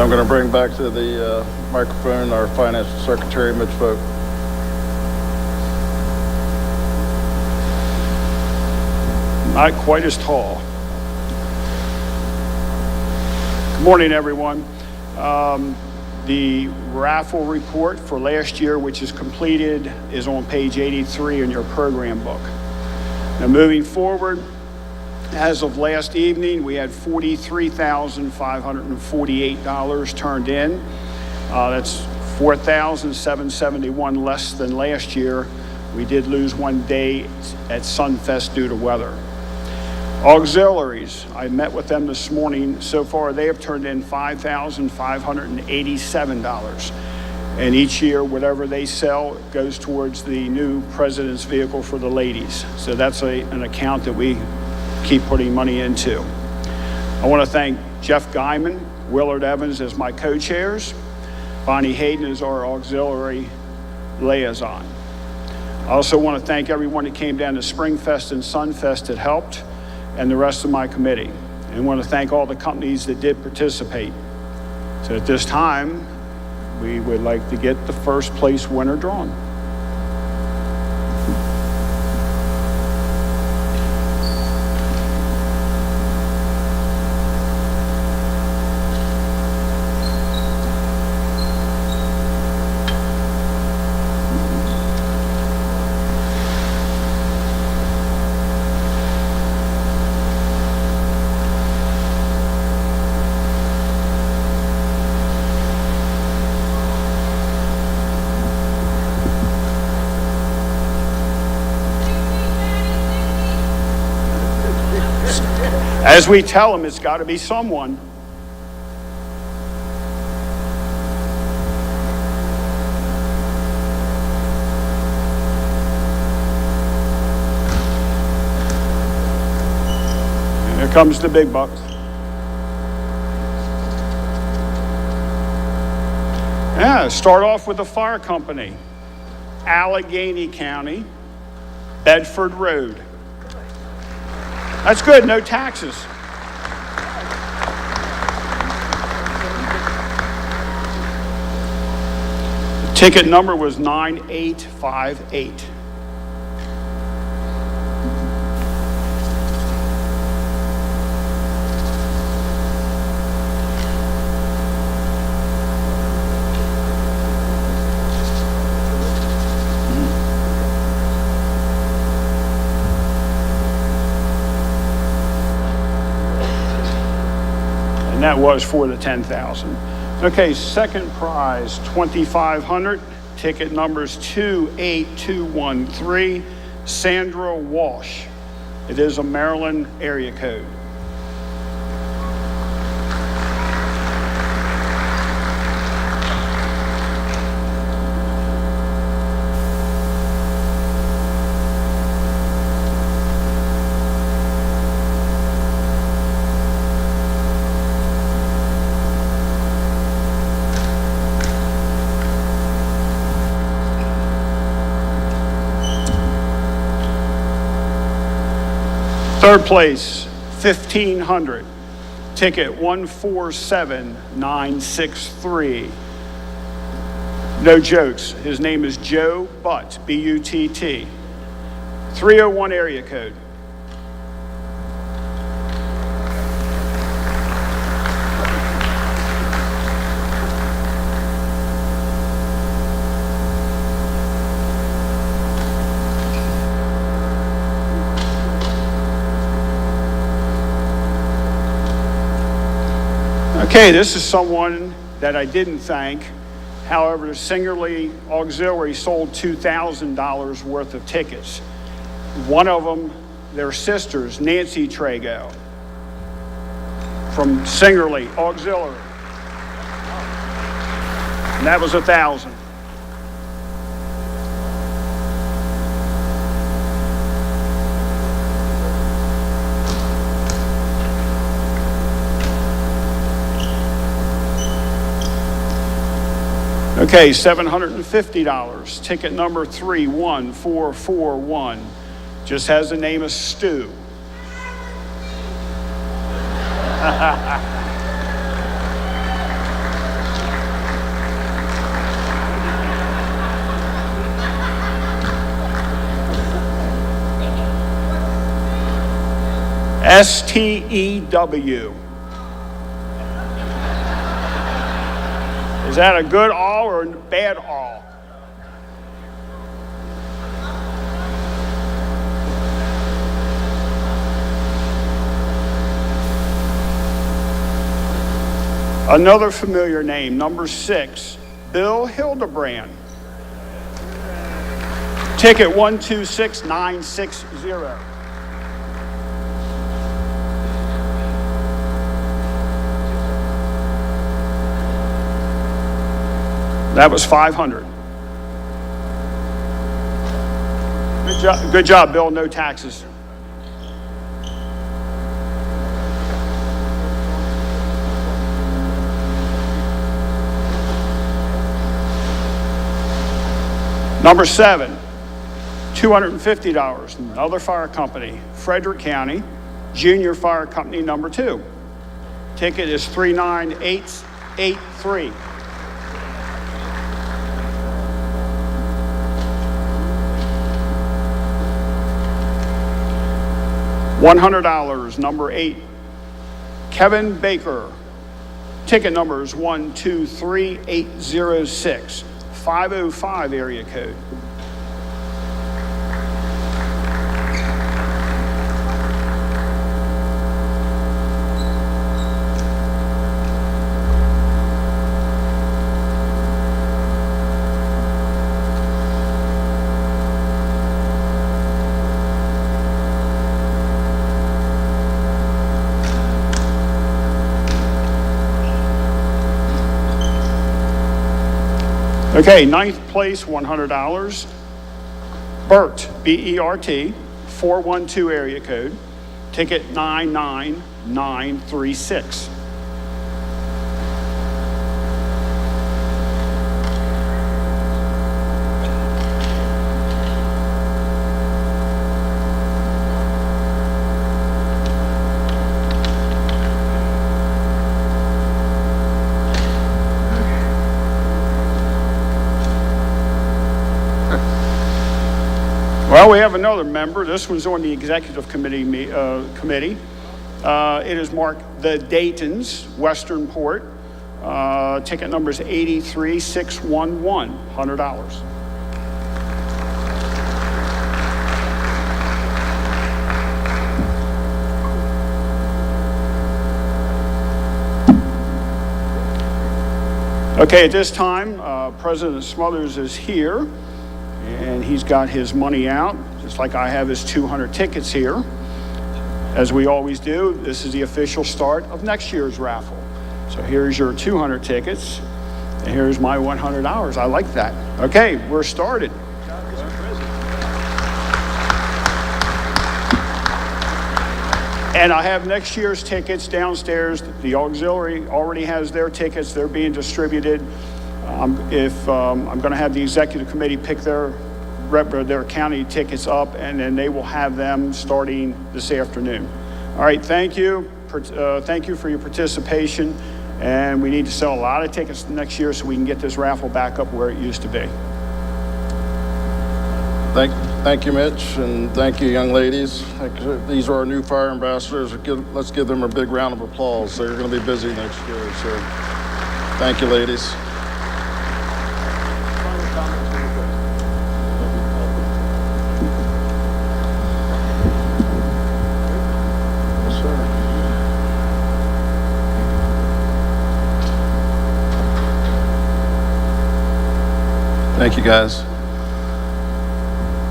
And I'm going to bring back to the microphone our Finance Secretary, Mitch Vogt. Not quite as tall. Good morning, everyone. The raffle report for last year, which is completed, is on page 83 in your program book. Now, moving forward, as of last evening, we had $43,548 turned in. That's $4,771 less than last year. We did lose one day at Sunfest due to weather. Auxiliaries, I met with them this morning. So far, they have turned in $5,587. And each year, whatever they sell goes towards the new president's vehicle for the ladies. So that's an account that we keep putting money into. I want to thank Jeff Guyman, Willard Evans as my co-chairs. Bonnie Hayden is our auxiliary liaison. I also want to thank everyone that came down to Springfest and Sunfest that helped, and the rest of my committee. And I want to thank all the companies that did participate. So at this time, we would like to get the first place winner drawn. As we tell them, it's got to be someone. Here comes the big bucks. Yeah, start off with the fire company. Allegheny County, Bedford Road. That's good, no taxes. The ticket number was 9858. And that was for the 10,000. Okay, second prize, 2,500. Ticket numbers 28213, Sandra Walsh. It is a Maryland area code. Third place, 1,500. Ticket 147963. No jokes. His name is Joe Butt, B-U-T-T. 301 area code. Okay, this is someone that I didn't thank. However, Singerly Auxiliary sold $2,000 worth of tickets. One of them, their sisters, Nancy Trago, from Singerly Auxiliary. And that was 1,000. Okay, $750. Ticket number 31441. Just has the name of Stu. STEW. Is that a good all or a bad all? Another familiar name, number 6, Bill Hildebrand. Ticket 126960. That was 500. Good job, Bill. No taxes. Number 7, $250. Another fire company, Frederick County, Junior Fire Company number 2. Ticket is 39883. $100, number 8, Kevin Baker. Ticket number is 123806, 505 area code. Okay, 9th place, $100. Bert, B-E-R-T, 412 area code, ticket 99936. Well, we have another member. This one's on the executive committee. It is marked the Dayton's Western Port. Ticket number is 83611, $100. Okay, at this time, President Smothers is here. And he's got his money out, just like I have his 200 tickets here. As we always do, this is the official start of next year's raffle. So here's your 200 tickets, and here's my $100. I like that. Okay, we're started. And I have next year's tickets downstairs. The auxiliary already has their tickets. They're being distributed. I'm going to have the executive committee pick their county tickets up, and then they will have them starting this afternoon. All right, thank you. Thank you for your participation, and we need to sell a lot of tickets next year so we can get this raffle back up where it used to be. Thank you, Mitch, and thank you, young ladies. These are our new fire ambassadors. Let's give them a big round of applause. They're going to be busy next year, so thank you, ladies. Thank you, guys.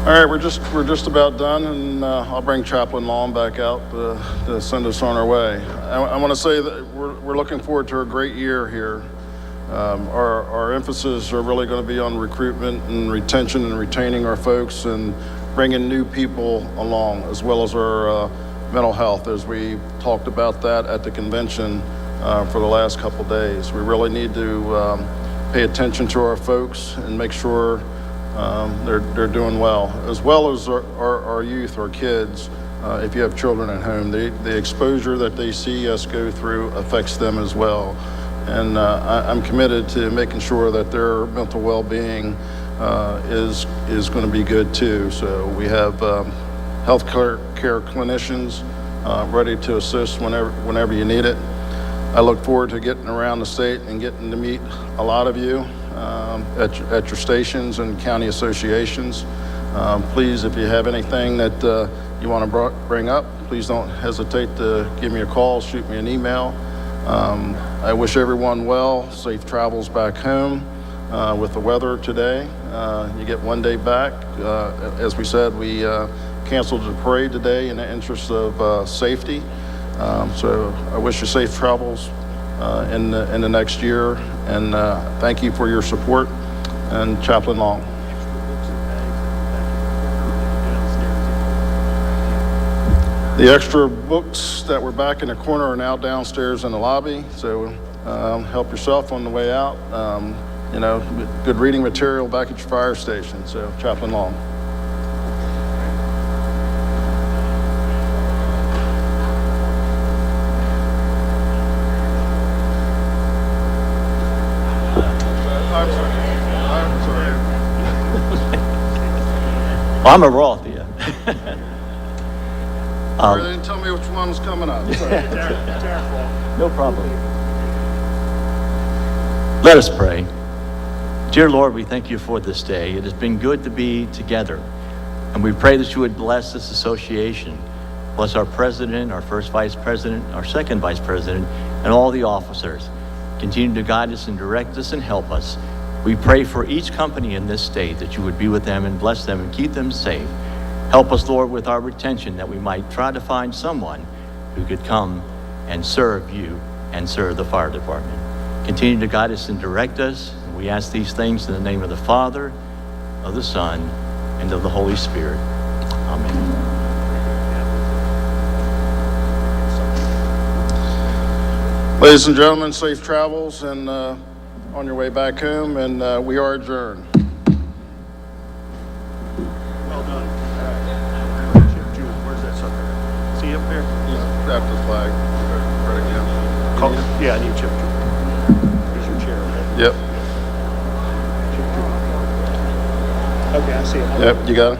All right, we're just about done, and I'll bring Chaplain Long back out to send us on our way. I want to say that we're looking forward to a great year here. Our emphasis are really going to be on recruitment and retention and retaining our folks and bringing new people along, as well as our mental health, as we talked about that at the convention for the last couple days. We really need to pay attention to our folks and make sure they're doing well as our youth, our kids. If you have children at home, the exposure that they see us go through affects them as well. And I'm committed to making sure that their mental well-being is going to be good too. So we have health care clinicians ready to assist whenever you need it. I look forward to getting around the state and getting to meet a lot of you at your stations and county associations. Please, if you have anything that you want to bring up, please don't hesitate to give me a call, shoot me an email. I wish everyone well, safe travels back home. With the weather today, you get one day back. As we said, we canceled the parade today in the interest of safety. So I wish you safe travels in the next year, and thank you for your support. And Chaplain Long. The extra books that were back in the corner are now downstairs in the lobby, so help yourself on the way out. Good reading material back at your fire station. So, Chaplain Long. Well, I'm a Roth here. They didn't tell me which one was coming up. No problem. Let us pray. Dear Lord, we thank you for this day. It has been good to be together. And we pray that you would bless this association. Bless our president, our first vice president, our second vice president, and all the officers. Continue to guide us and direct us and help us. We pray for each company in this state that you would be with them and bless them and keep them safe. Help us, Lord, with our retention, that we might try to find someone who could come and serve you and serve the fire department. Continue to guide us and direct us. We ask these things in the name of the Father, of the Son, and of the Holy Spirit. Amen. Ladies and gentlemen, safe travels and on your way back home, and we are adjourned. Well done. Jude, where's that sucker? Is he up there? He's got the flag. Right again. Yeah, I need Chip. Here's your chair, okay? Yep. Okay, I see him. Yep, you got it?